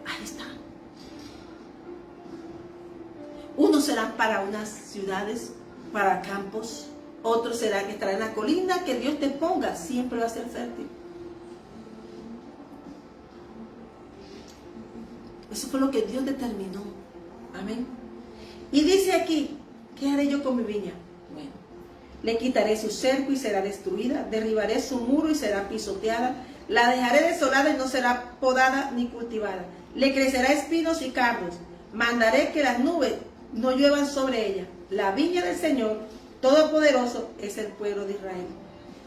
Ahí está. Unos serán para unas ciudades, para campos. Otros serán que estarán en la colina que Dios te ponga. Siempre va a ser fértil. Eso fue lo que Dios determinó. Amén. Y dice aquí, ¿qué haré yo con mi viña? Bueno, le quitaré su cerco y será destruida. Derribaré su muro y será pisoteada. La dejaré desolada y no será podada ni cultivada. Le crecerá espinos y cardos. Mandaré que las nubes no lluevan sobre ella. La viña del Señor Todopoderoso es el pueblo de Israel.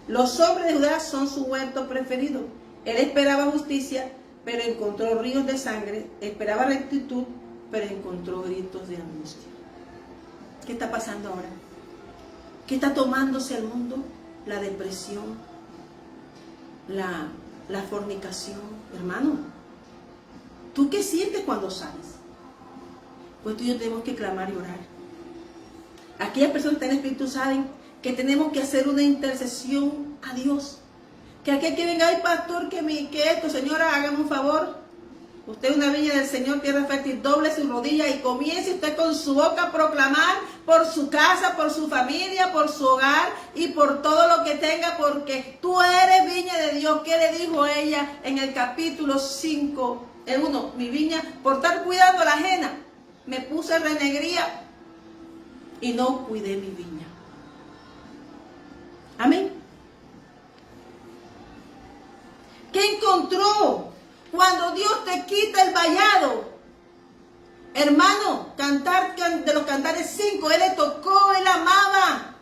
Los hombres de Judá son su huerto preferido. Él esperaba justicia, pero encontró ríos de sangre. Esperaba rectitud, pero encontró gritos de angustia. ¿Qué está pasando ahora? ¿Qué está tomándose el mundo? La depresión, la fornicación. Hermano, ¿tú qué sientes cuando sales? Pues tú y yo tenemos que clamar y orar. Aquellas personas que están en espíritu saben que tenemos que hacer una intercesión a Dios. Que aquel que venga, ay pastor, que esto, señora, hágame un favor. Usted es una viña del Señor, tierra fértil, doble su rodilla y comience usted con su boca a proclamar por su casa, por su familia, por su hogar y por todo lo que tenga, porque tú eres viña de Dios. ¿Qué le dijo ella en el capítulo 5? El 1, mi viña, por estar cuidando la ajena, me puse renegría y no cuidé mi viña. Amén. ¿Qué encontró cuando Dios te quita el vallado? Hermano, cantar de los Cantares 5, él le tocó, él amaba,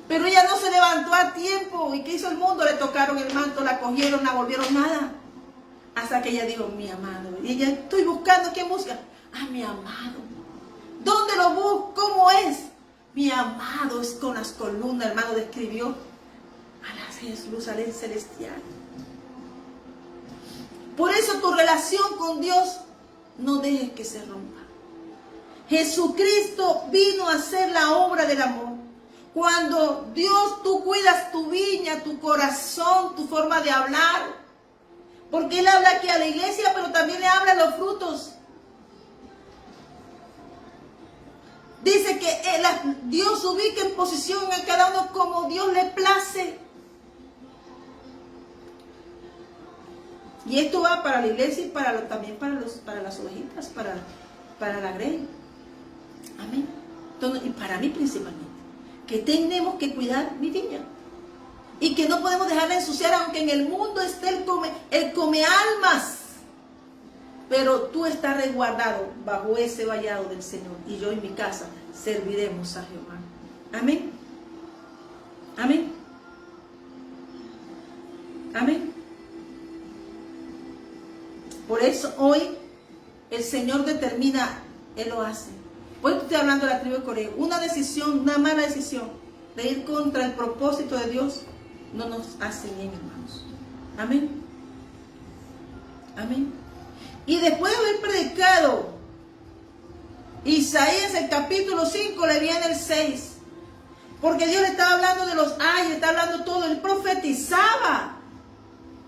pero ella no se levantó a tiempo. ¿Y qué hizo el mundo? Le tocaron el manto, la cogieron, la volvieron nada, hasta que ella dijo, mi amado. Y ella, estoy buscando, ¿quién busca? Ah, mi amado. ¿Dónde lo busco? ¿Cómo es? Mi amado es con las columnas, hermano, describió a la Jerusalén celestial. Por eso tu relación con Dios no dejes que se rompa. Jesucristo vino a hacer la obra del amor. Cuando Dios, tú cuidas tu viña, tu corazón, tu forma de hablar, porque Él habla aquí a la iglesia, pero también le habla a los frutos. Dice que Dios ubica en posición a cada uno como Dios le place. Y esto va para la iglesia y también para las ovejitas, para la grey. Amén. Entonces, y para mí principalmente, que tenemos que cuidar mi viña. Y que no podemos dejarla ensuciar, aunque en el mundo esté el come almas. Pero tú estás resguardado bajo ese vallado del Señor. Y yo y mi casa serviremos a Jehová. Amén. Amén. Amén. Por eso hoy el Señor determina, Él lo hace. Hoy estoy hablando de la tribu de Coré. Una decisión, una mala decisión de ir contra el propósito de Dios no nos hace bien, hermanos. Amén. Amén. Y después de haber predicado Isaías el capítulo 5, le viene el 6. Porque Dios le estaba hablando de los años, le estaba hablando todo. Él profetizaba,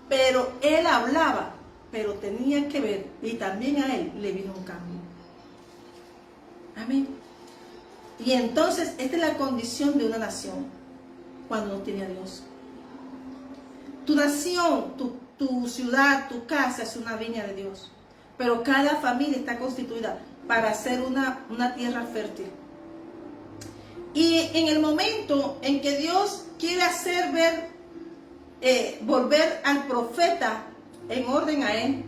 pero él hablaba, pero tenía que ver. Y también a él le vino un cambio. Amén. Y entonces, esta es la condición de una nación cuando no tiene a Dios. Tu nación, tu ciudad, tu casa es una viña de Dios. Pero cada familia está constituida para ser una tierra fértil. Y en el momento en que Dios quiere hacer volver al profeta en orden a él,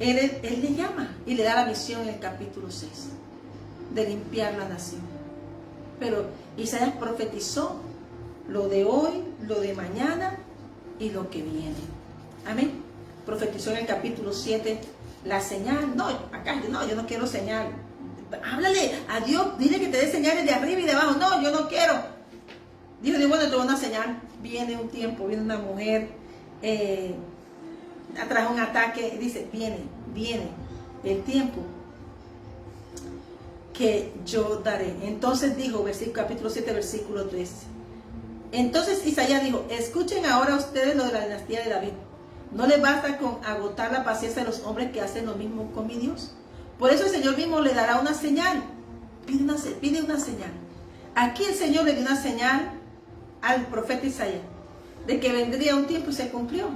Él le llama y le da la misión en el capítulo 6 de limpiar la nación. Pero Isaías profetizó lo de hoy, lo de mañana y lo que viene. Amén. Profetizó en el capítulo 7 la señal. No, acá no, yo no quiero señal. Háblale a Dios, dile que te dé señales de arriba y de abajo. No, yo no quiero. Dijo Dios, bueno, te doy una señal. Viene un tiempo, viene una mujer, atrás un ataque, dice, viene el tiempo que yo daré. Entonces dijo, capítulo 7, versículo 13. Entonces Isaías dijo, escuchen ahora ustedes lo de la dinastía de David. ¿No les basta con agotar la paciencia de los hombres que hacen lo mismo con mi Dios? Por eso el Señor mismo le dará una señal. Pide una señal. Aquí el Señor le dio una señal al profeta Isaías de que vendría un tiempo y se cumplió.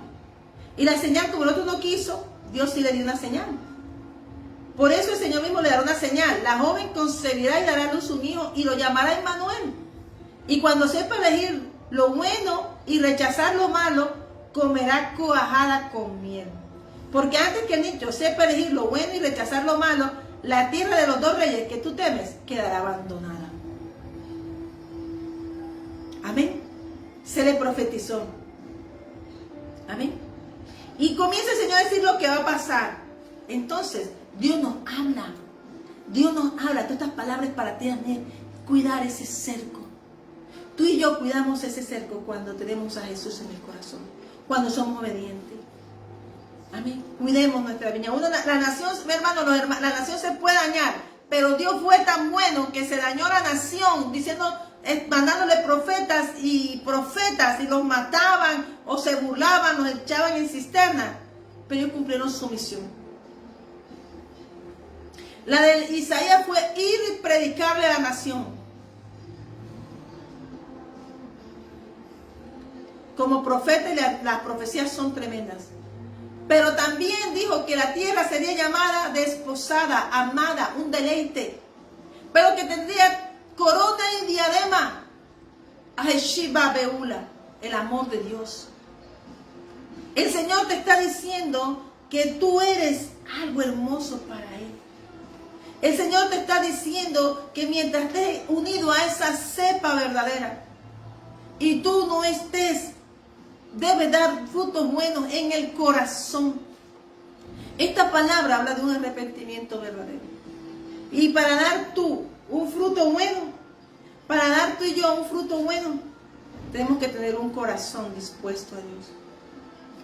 Y la señal, como el otro no quiso, Dios sí le dio una señal. Por eso el Señor mismo le dará una señal. La joven concebirá y dará a luz un hijo y lo llamará Emmanuel. Y cuando sepa elegir lo bueno y rechazar lo malo, comerá cuajada con miel. Porque antes que el niño sepa elegir lo bueno y rechazar lo malo, la tierra de los dos reyes que tú temes quedará abandonada. Amén. Se le profetizó. Amén. Y comienza el Señor a decir lo que va a pasar. Entonces, Dios nos habla. Dios nos habla. Todas estas palabras para ti, amén. Cuidar ese cerco. Tú y yo cuidamos ese cerco cuando tenemos a Jesús en el corazón. Cuando somos obedientes. Amén. Cuidemos nuestra viña. La nación, mi hermano, la nación se puede dañar. Pero Dios fue tan bueno que se dañó la nación diciendo, mandándole profetas y los mataban o se burlaban, los echaban en cisterna. Pero ellos cumplieron su misión. La de Isaías fue ir y predicarle a la nación. Como profeta, las profecías son tremendas. Pero también dijo que la tierra sería llamada desposada, amada, un deleite. Pero que tendría corona y diadema. Aheshiba Beula, el amor de Dios. El Señor te está diciendo que tú eres algo hermoso para Él. El Señor te está diciendo que mientras estés unido a esa cepa verdadera y tú no estés, debe dar frutos buenos en el corazón. Esta palabra habla de un arrepentimiento verdadero. Y para dar tú un fruto bueno, para dar tú y yo un fruto bueno, tenemos que tener un corazón dispuesto a Dios.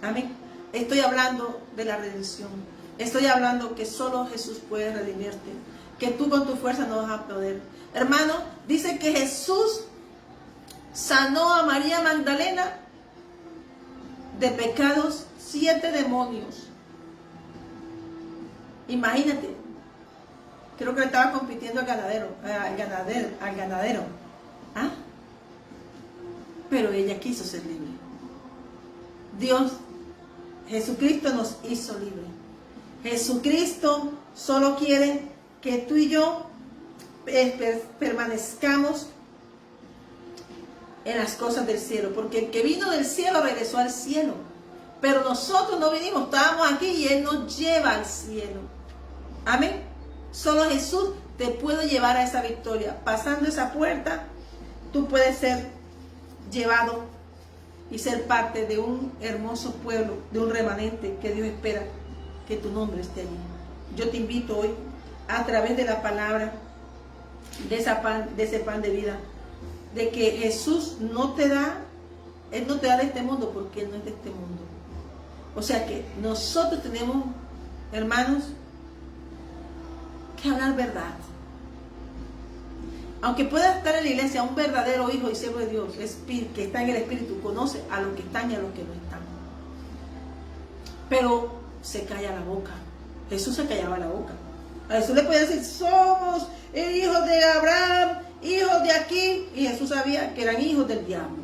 Amén. Estoy hablando de la redención. Estoy hablando que solo Jesús puede redimirte. Que tú con tu fuerza no vas a poder. Hermano, dice que Jesús sanó a María Magdalena de pecados 7 demonios. Imagínate. Creo que le estaba compitiendo al ganadero. ¿Ah? Pero ella quiso ser libre. Dios, Jesucristo nos hizo libre. Jesucristo solo quiere que tú y yo permanezcamos en las cosas del cielo, porque el que vino del cielo regresó al cielo, pero nosotros no vinimos, estábamos aquí y Él nos lleva al cielo. Amén. Solo Jesús te puede llevar a esa victoria. Pasando esa puerta, tú puedes ser llevado y ser parte de un hermoso pueblo, de un remanente que Dios espera que tu nombre esté allí. Yo te invito hoy, a través de la palabra, de ese pan de vida, de que Jesús no te da, Él no te da de este mundo porque Él no es de este mundo. O sea que nosotros tenemos, hermanos, que hablar verdad. Aunque pueda estar en la iglesia un verdadero hijo y siervo de Dios, que está en el Espíritu, conoce a los que están y a los que no están. Pero se calla la boca. Jesús se callaba la boca. A Jesús le podía decir, somos hijos de Abraham, hijos de aquí. Y Jesús sabía que eran hijos del diablo.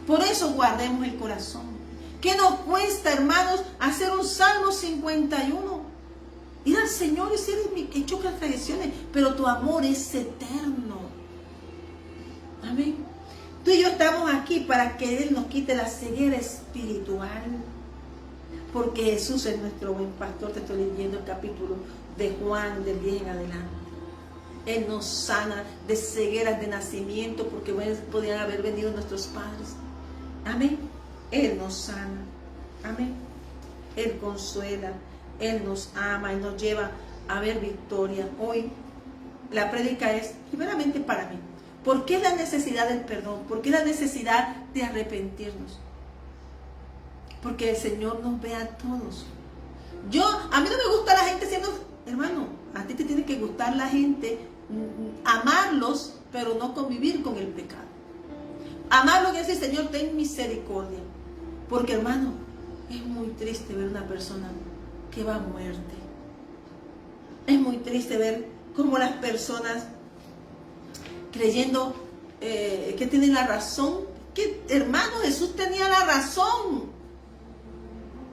Por eso guardemos el corazón. ¿Qué nos cuesta, hermanos, hacer un Salmo 51? Ir al Señor y decirle, he hecho transgresiones, pero tu amor es eterno. Amén. Tú y yo estamos aquí para que Él nos quite la ceguera espiritual, Porque Jesús es nuestro buen pastor. Te estoy leyendo el capítulo de Juan, del 10 en adelante. Él nos sana de cegueras de nacimiento, porque podían haber venido nuestros padres. Amén. Él nos sana. Amén. Él consuela. Él nos ama. Él nos lleva a ver victoria. Hoy la prédica es primeramente para mí. ¿Por qué la necesidad del perdón? ¿Por qué la necesidad de arrepentirnos? Porque el Señor nos ve a todos. A mí no me gusta la gente siendo, hermano, a ti te tiene que gustar la gente, amarlos, pero no convivir con el pecado. Amarlo quiere decir, Señor, ten misericordia. Porque, hermano, es muy triste ver una persona que va a muerte. Es muy triste ver cómo las personas, creyendo que tienen la razón, que, hermano, Jesús tenía la razón,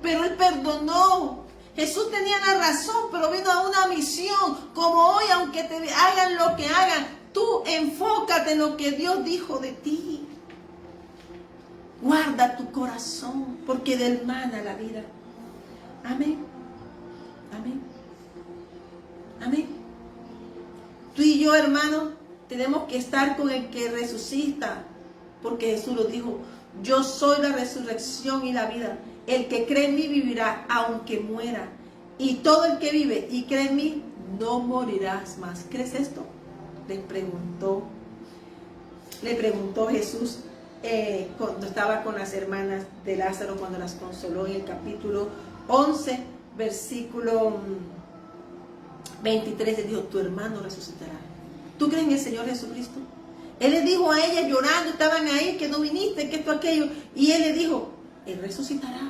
pero Él perdonó. Jesús tenía la razón, pero vino a una misión. Como hoy, aunque te hagan lo que hagan, tú enfócate en lo que Dios dijo de ti. Guarda tu corazón, porque de él mana la vida. Amén. Amén. Amén. Tú y yo, hermano, tenemos que estar con el que resucita, porque Jesús lo dijo: yo soy la resurrección y la vida. El que cree en mí vivirá aunque muera. Y todo el que vive y cree en mí no morirás más. ¿Crees esto? Le preguntó Jesús cuando estaba con las hermanas de Lázaro, cuando las consoló, en el capítulo 11, versículo 23. Le dijo: tu hermano resucitará. ¿Tú crees en el Señor Jesucristo? Él le dijo a ellas llorando, estaban ahí, que no viniste, que esto, aquello. Y Él le dijo: Él resucitará.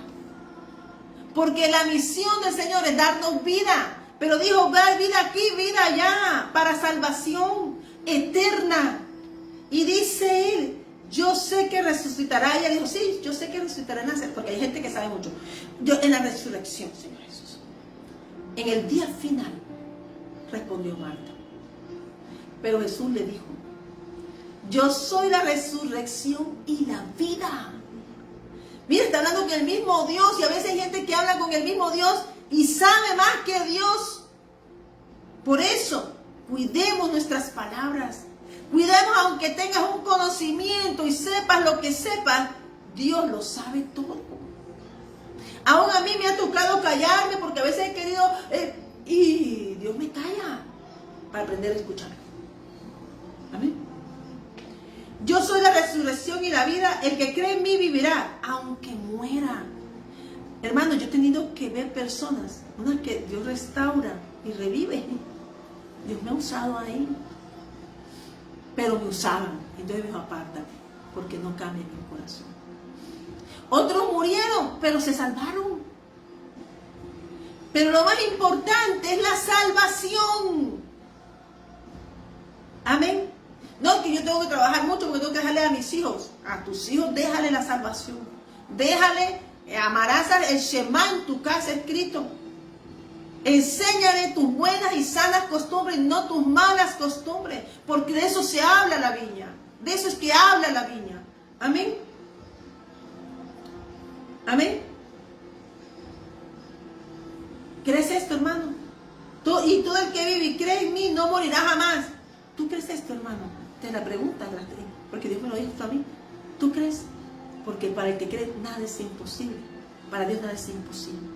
Porque la misión del Señor es darnos vida. Pero dijo: dar vida aquí, vida allá, para salvación eterna. Y dice Él: yo sé que resucitará. Ella dijo: sí, yo sé que resucitará en la, porque hay gente que sabe mucho. En la resurrección, Señor Jesús. En el día final, respondió Marta. Pero Jesús le dijo: yo soy la resurrección y la vida. Mira, está hablando con el mismo Dios, y a veces hay gente que habla con el mismo Dios y sabe más que Dios. Por eso, cuidemos nuestras palabras. Cuidemos, aunque tengas un conocimiento y sepas lo que sepas, Dios lo sabe todo. Aún a mí me ha tocado callarme, porque a veces he querido, y Dios me calla para aprender a escuchar. Amén. Yo soy la resurrección y la vida. El que cree en mí vivirá, aunque muera. Hermano, yo he tenido que ver personas, unas que Dios restaura y revive. Dios me ha usado ahí. Pero me usaban. Entonces me dijo: apártate, porque no cambia mi corazón. Otros murieron, pero se salvaron. Pero lo más importante es la salvación. Amén. No, que yo tengo que trabajar mucho porque tengo que dejarle a mis hijos. A tus hijos déjale la salvación. Déjale, amarás el Shema en tu casa escrito. Enséñale tus buenas y sanas costumbres, no tus malas costumbres. Porque de eso se habla la viña. De eso es que habla la viña. Amén. Amén. ¿Crees esto, hermano? Y todo el que vive y cree en mí no morirá jamás. ¿Tú crees esto, hermano? Te la pregunta, porque Dios me lo dijo a mí. ¿Tú crees? Porque para el que cree nada es imposible. Para Dios nada es imposible.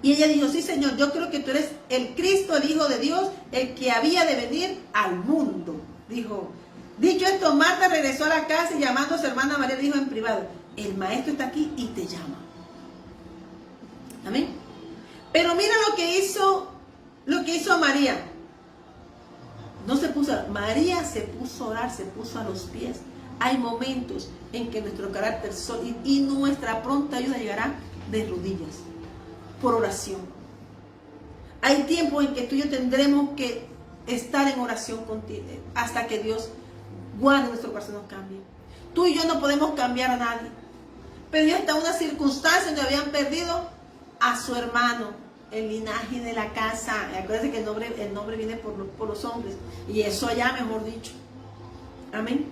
Y ella dijo: sí, Señor, yo creo que tú eres el Cristo, el Hijo de Dios, el que había de venir al mundo. Dijo. Dicho esto, Marta regresó a la casa y llamando a su hermana María le dijo en privado: el maestro está aquí y te llama. Amén. Pero mira lo que hizo María. No se puso, María se puso a orar, se puso a los pies. Hay momentos en que nuestro carácter y nuestra pronta ayuda llegará de rodillas, por oración. Hay tiempos en que tú y yo tendremos que estar en oración contigo, hasta que Dios guarde nuestro corazón, nos cambie. Tú y yo no podemos cambiar a nadie. Pero ya está una circunstancia donde habían perdido a su hermano, el linaje de la casa. Acuérdense que el nombre viene por los hombres. Y eso allá, mejor dicho. Amén.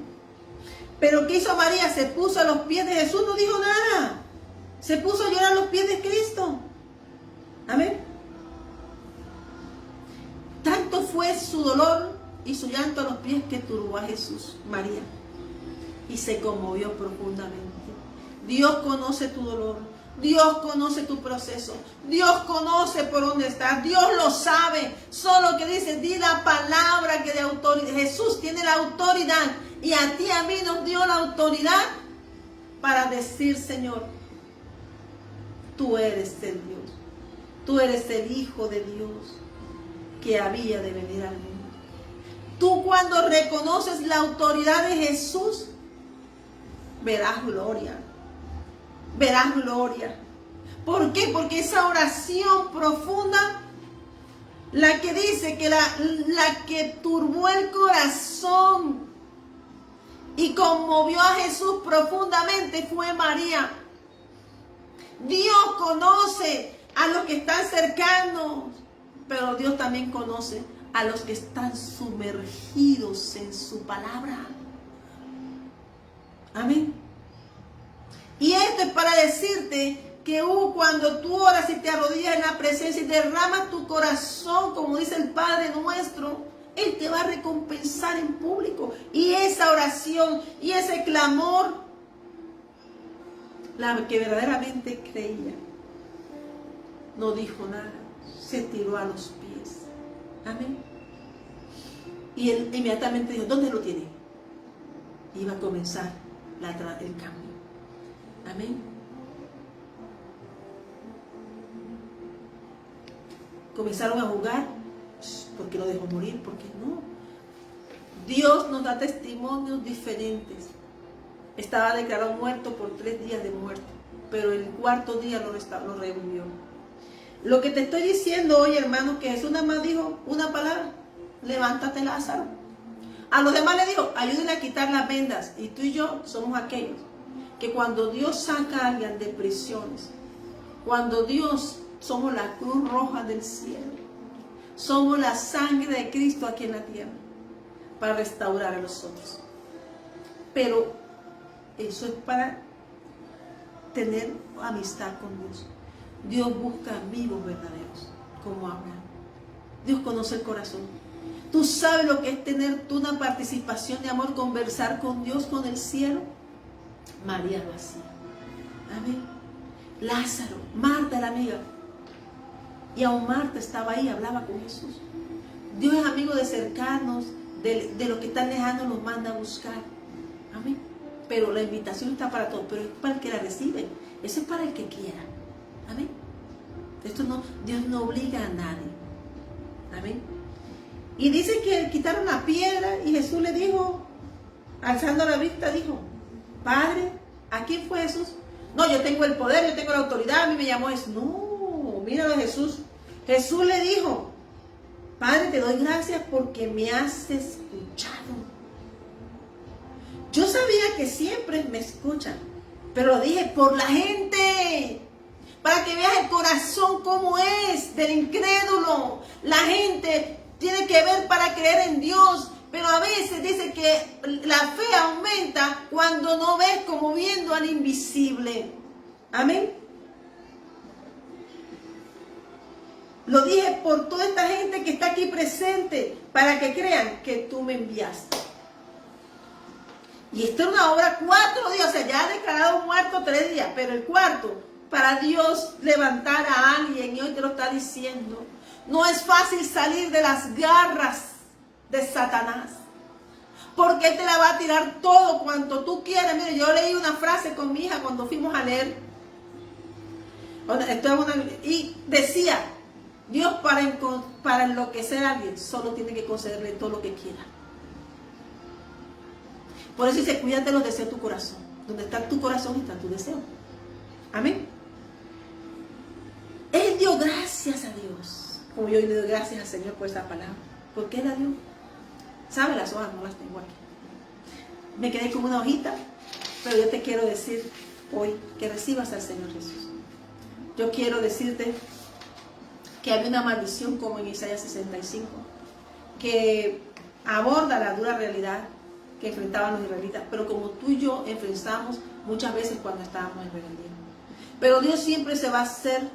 Pero ¿qué hizo María? Se puso a los pies de Jesús, no dijo nada. Se puso a llorar a los pies de Cristo. Amén. Tanto fue su dolor y su llanto a los pies que turbó a Jesús, María, y se conmovió profundamente. Dios conoce tu dolor, Dios conoce tu proceso, Dios conoce por dónde estás, Dios lo sabe. Solo que dice, di la palabra que de autoridad. Jesús tiene la autoridad y a ti y a mí nos dio la autoridad para decir, Señor, tú eres el Dios, tú eres el Hijo de Dios que había de venir al mundo. Tú cuando reconoces la autoridad de Jesús, verás gloria. Verás gloria. ¿Por qué? Porque esa oración profunda, la que dice que la que turbó el corazón y conmovió a Jesús profundamente fue María. Dios conoce a los que están cercanos, pero Dios también conoce a los que están sumergidos en su palabra. Amén. Y esto es para decirte que cuando tú oras y te arrodillas en la presencia y derramas tu corazón, como dice el Padre nuestro, Él te va a recompensar en público. Y esa oración y ese clamor, la que verdaderamente creía, no dijo nada, se tiró a los pies. Amén. Y él inmediatamente dijo, ¿dónde lo tiene? Iba a comenzar el cambio. Amén. Comenzaron a jugar. ¿Por qué lo dejó morir? ¿Por qué no? Dios nos da testimonios diferentes. Estaba declarado muerto por 3 días de muerte, pero el 4.º día lo revivió. Lo que te estoy diciendo hoy, hermano, que Jesús nada más dijo una palabra: levántate, Lázaro. A los demás le dijo, ayúdenle a quitar las vendas. Y tú y yo somos aquellos que cuando Dios saca a alguien de prisiones, cuando Dios, somos la cruz roja del cielo, somos la sangre de Cristo aquí en la tierra para restaurar a los otros. Pero eso es para tener amistad con Dios. Dios busca amigos verdaderos, como Abraham. Dios conoce el corazón. Tú sabes lo que es tener tú una participación de amor, conversar con Dios, con el cielo. María lo hacía. Amén. Lázaro, Marta la amiga. Y aún Marta estaba ahí, hablaba con Jesús. Dios es amigo de cercanos, de los que están lejanos los manda a buscar. Amén. Pero la invitación está para todos, pero es para el que la recibe. Eso es para el que quiera. Amén. Esto no, Dios no obliga a nadie. Amén. Y dice que quitaron la piedra y Jesús le dijo, alzando la vista, dijo, Padre, ¿a quién fue Jesús? No, yo tengo el poder, yo tengo la autoridad, a mí me llamó Jesús. No, míralo a Jesús. Jesús le dijo, Padre, te doy gracias porque me has escuchado. Yo sabía que siempre me escuchan, pero lo dije por la gente, para que veas el corazón como es del incrédulo. La gente tiene que ver para creer en Dios, pero a veces dice que la fe aumenta cuando no ves como viendo al invisible. Amén. Lo dije por toda esta gente que está aquí presente, para que crean que tú me enviaste. Y esto es una obra 4 días, o sea, ya ha declarado muerto 3 días, pero el 4, para Dios levantar a alguien, y hoy te lo está diciendo. No es fácil salir de las garras de Satanás, porque Él te la va a tirar todo cuanto tú quieras. Mire, yo leí una frase con mi hija cuando fuimos a leer, y decía, Dios para enloquecer a alguien, solo tiene que concederle todo lo que quiera. Por eso dice, cuídate los deseos de tu corazón. Donde está tu corazón está tu deseo. Amén. Él dio gracias a Dios, como yo le doy gracias al Señor por esa palabra. ¿Por qué la dio? ¿Sabe? Las hojas no las tengo aquí. Me quedé con una hojita, pero yo te quiero decir hoy que recibas al Señor Jesús. Yo quiero decirte que había una maldición como en Isaías 65, que aborda la dura realidad que enfrentaban los israelitas, pero como tú y yo enfrentamos muchas veces cuando estábamos en rebeldía. Pero Dios siempre se va a hacer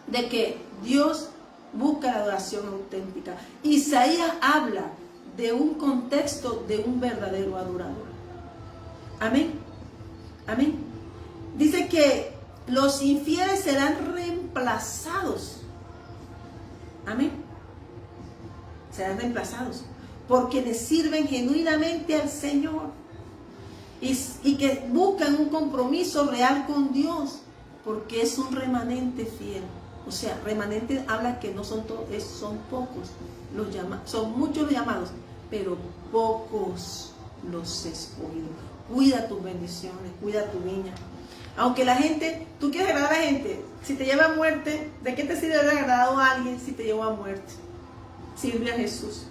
de que Dios busca la adoración auténtica. Isaías habla de un contexto de un verdadero adorador. Amén. Amén. Dice que los infieles serán reemplazados. Amén. Serán reemplazados por quienes sirven genuinamente al Señor y que buscan un compromiso real con Dios, porque es un remanente fiel. O sea, remanente habla que no son todos, son pocos los llamados, son muchos los llamados, pero pocos los escogidos. Cuida tus bendiciones, cuida tu viña. Aunque la gente, tú quieres agradar a la gente, si te lleva a muerte, ¿de qué te sirve haber agradado a alguien si te llevó a muerte? Sirve a Jesús.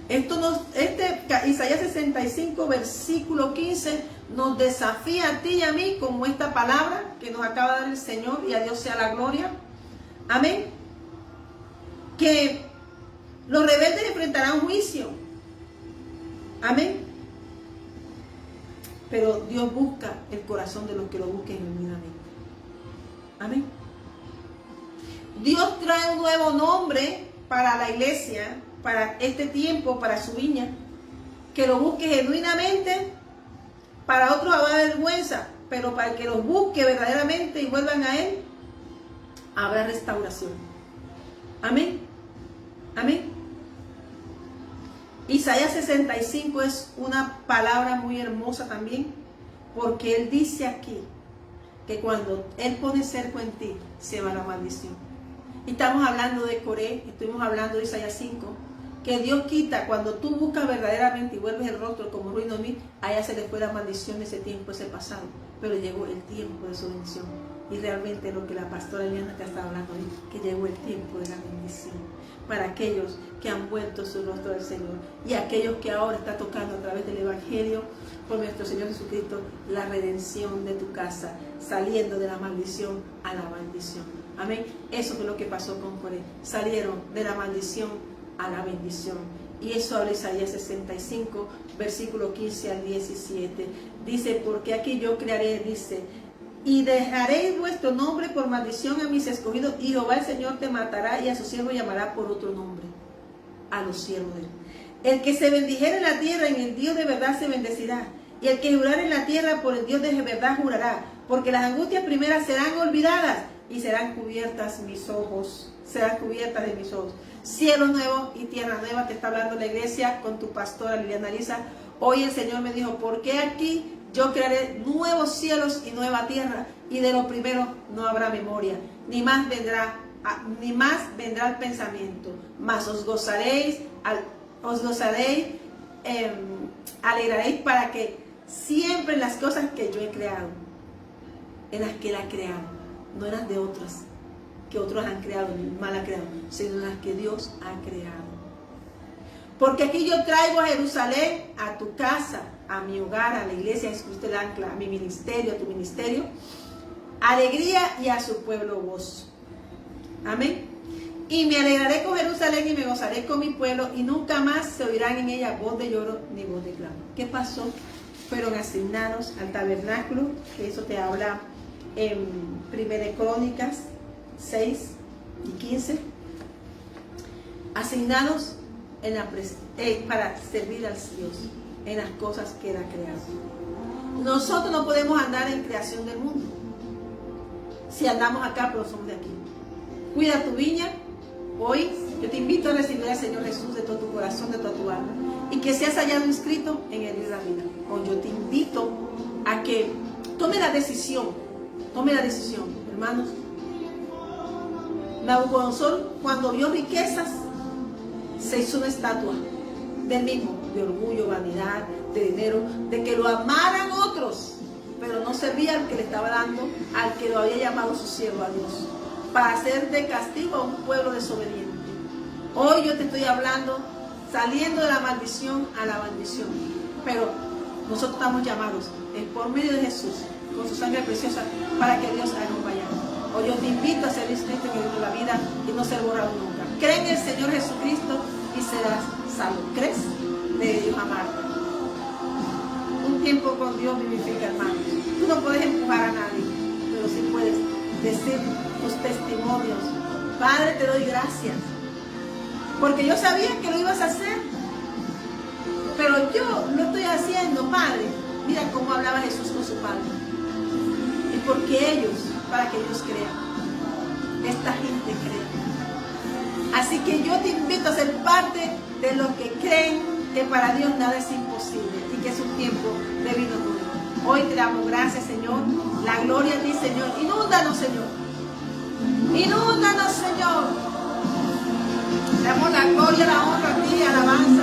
Isaías 65, versículo 15, nos desafía a ti y a mí, como esta palabra que nos acaba de dar el Señor, y a Dios sea la gloria. Amén. Que los rebeldes enfrentarán juicio. Amén. Pero Dios busca el corazón de los que lo busquen genuinamente. Amén. Dios trae un nuevo nombre para la iglesia, para este tiempo, para su viña. Que lo busque genuinamente. Para otros habrá vergüenza, pero para el que los busque verdaderamente y vuelvan a Él, habrá restauración. Amén. Amén. Isaías 65 es una palabra muy hermosa también, porque Él dice aquí que cuando Él pone cerco en ti, se va la maldición. Y estamos hablando de Coré, estuvimos hablando de Isaías 5, que Dios quita cuando tú buscas verdaderamente y vuelves el rostro como ruino a mí, allá se le fue la maldición de ese tiempo, ese pasado, pero llegó el tiempo de su bendición. Y realmente lo que la pastora Eliana te está hablando hoy, que llegó el tiempo de la bendición para aquellos que han vuelto su rostro al Señor y aquellos que ahora está tocando a través del Evangelio por nuestro Señor Jesucristo la redención de tu casa, saliendo de la maldición a la bendición. Amén. Eso fue lo que pasó con Coré. Salieron de la maldición a la bendición. Y eso habla Isaías 65, versículo 15 al 17. Dice, porque aquí yo crearé, dice, y dejaréis vuestro nombre por maldición a mis escogidos, y Jehová el Señor te matará, y a su siervo llamará por otro nombre, a los siervos de él. El que se bendijera en la tierra, en el Dios de verdad se bendecirá, y el que jurara en la tierra, por el Dios de verdad jurará, porque las angustias primeras serán olvidadas, y serán cubiertas mis ojos, serán cubiertas de mis ojos. Cielos nuevos y tierra nueva, te está hablando la iglesia con tu pastora Liliana Lisa. Hoy el Señor me dijo, ¿por qué aquí yo crearé nuevos cielos y nueva tierra? Y de lo primero no habrá memoria, ni más vendrá el pensamiento. Mas os gozaréis, alegraréis para que siempre las cosas que yo he creado, en las que Él ha creado, no en las de otras, que otros han creado, ni mal ha creado, sino las que Dios ha creado. Porque aquí yo traigo a Jerusalén, a tu casa, a mi hogar, a la iglesia, Jesucristo el ancla, a mi ministerio, a tu ministerio, alegría y a su pueblo gozo. Amén. Y me alegraré con Jerusalén y me gozaré con mi pueblo, y nunca más se oirán en ella voz de lloro ni voz de clamor. ¿Qué pasó? Fueron asignados al tabernáculo, que eso te habla en 1 Crónicas 6 y 15, asignados para servir al Dios en las cosas que Él ha creado. Nosotros no podemos andar en creación del mundo. Si andamos acá, pero somos de aquí. Cuida tu viña. Hoy yo te invito a recibir al Señor Jesús de todo tu corazón, de toda tu alma, y que seas hallado inscrito en el libro de la vida. Hoy yo te invito a que tome la decisión, hermanos. Nabucodonosor, cuando vio riquezas, se hizo una estatua del mismo, de orgullo, vanidad, de dinero, de que lo amaran otros, pero no servía al que le estaba dando, al que lo había llamado su siervo, a Dios, para hacer de castigo a un pueblo desobediente. Hoy yo te estoy hablando, saliendo de la maldición a la bendición, pero nosotros estamos llamados, por medio de Jesús, con su sangre preciosa, para que Dios haga un vallado. Hoy yo te invito a ser inscrito en el libro de la vida y no ser borrado nunca. Cree en el Señor Jesucristo y serás salvo. ¿Crees? De Dios amarte. Un tiempo con Dios vivifica, hermano. Tú no puedes empujar a nadie. pero sí puedes decir tus testimonios. Padre, te doy gracias, porque yo sabía que lo ibas a hacer, pero yo lo estoy haciendo, Padre. Mira cómo hablaba Jesús con su Padre. Y porque ellos, para que ellos crean, esta gente crea. Así que yo te invito a ser parte de los que creen que para Dios nada es imposible y que es un tiempo de vino nuevo. Hoy te damos gracias, Señor. La gloria a ti, Señor. Inúndanos, Señor. Inúndanos, Señor. Damos la gloria, la honra a ti, alabanza,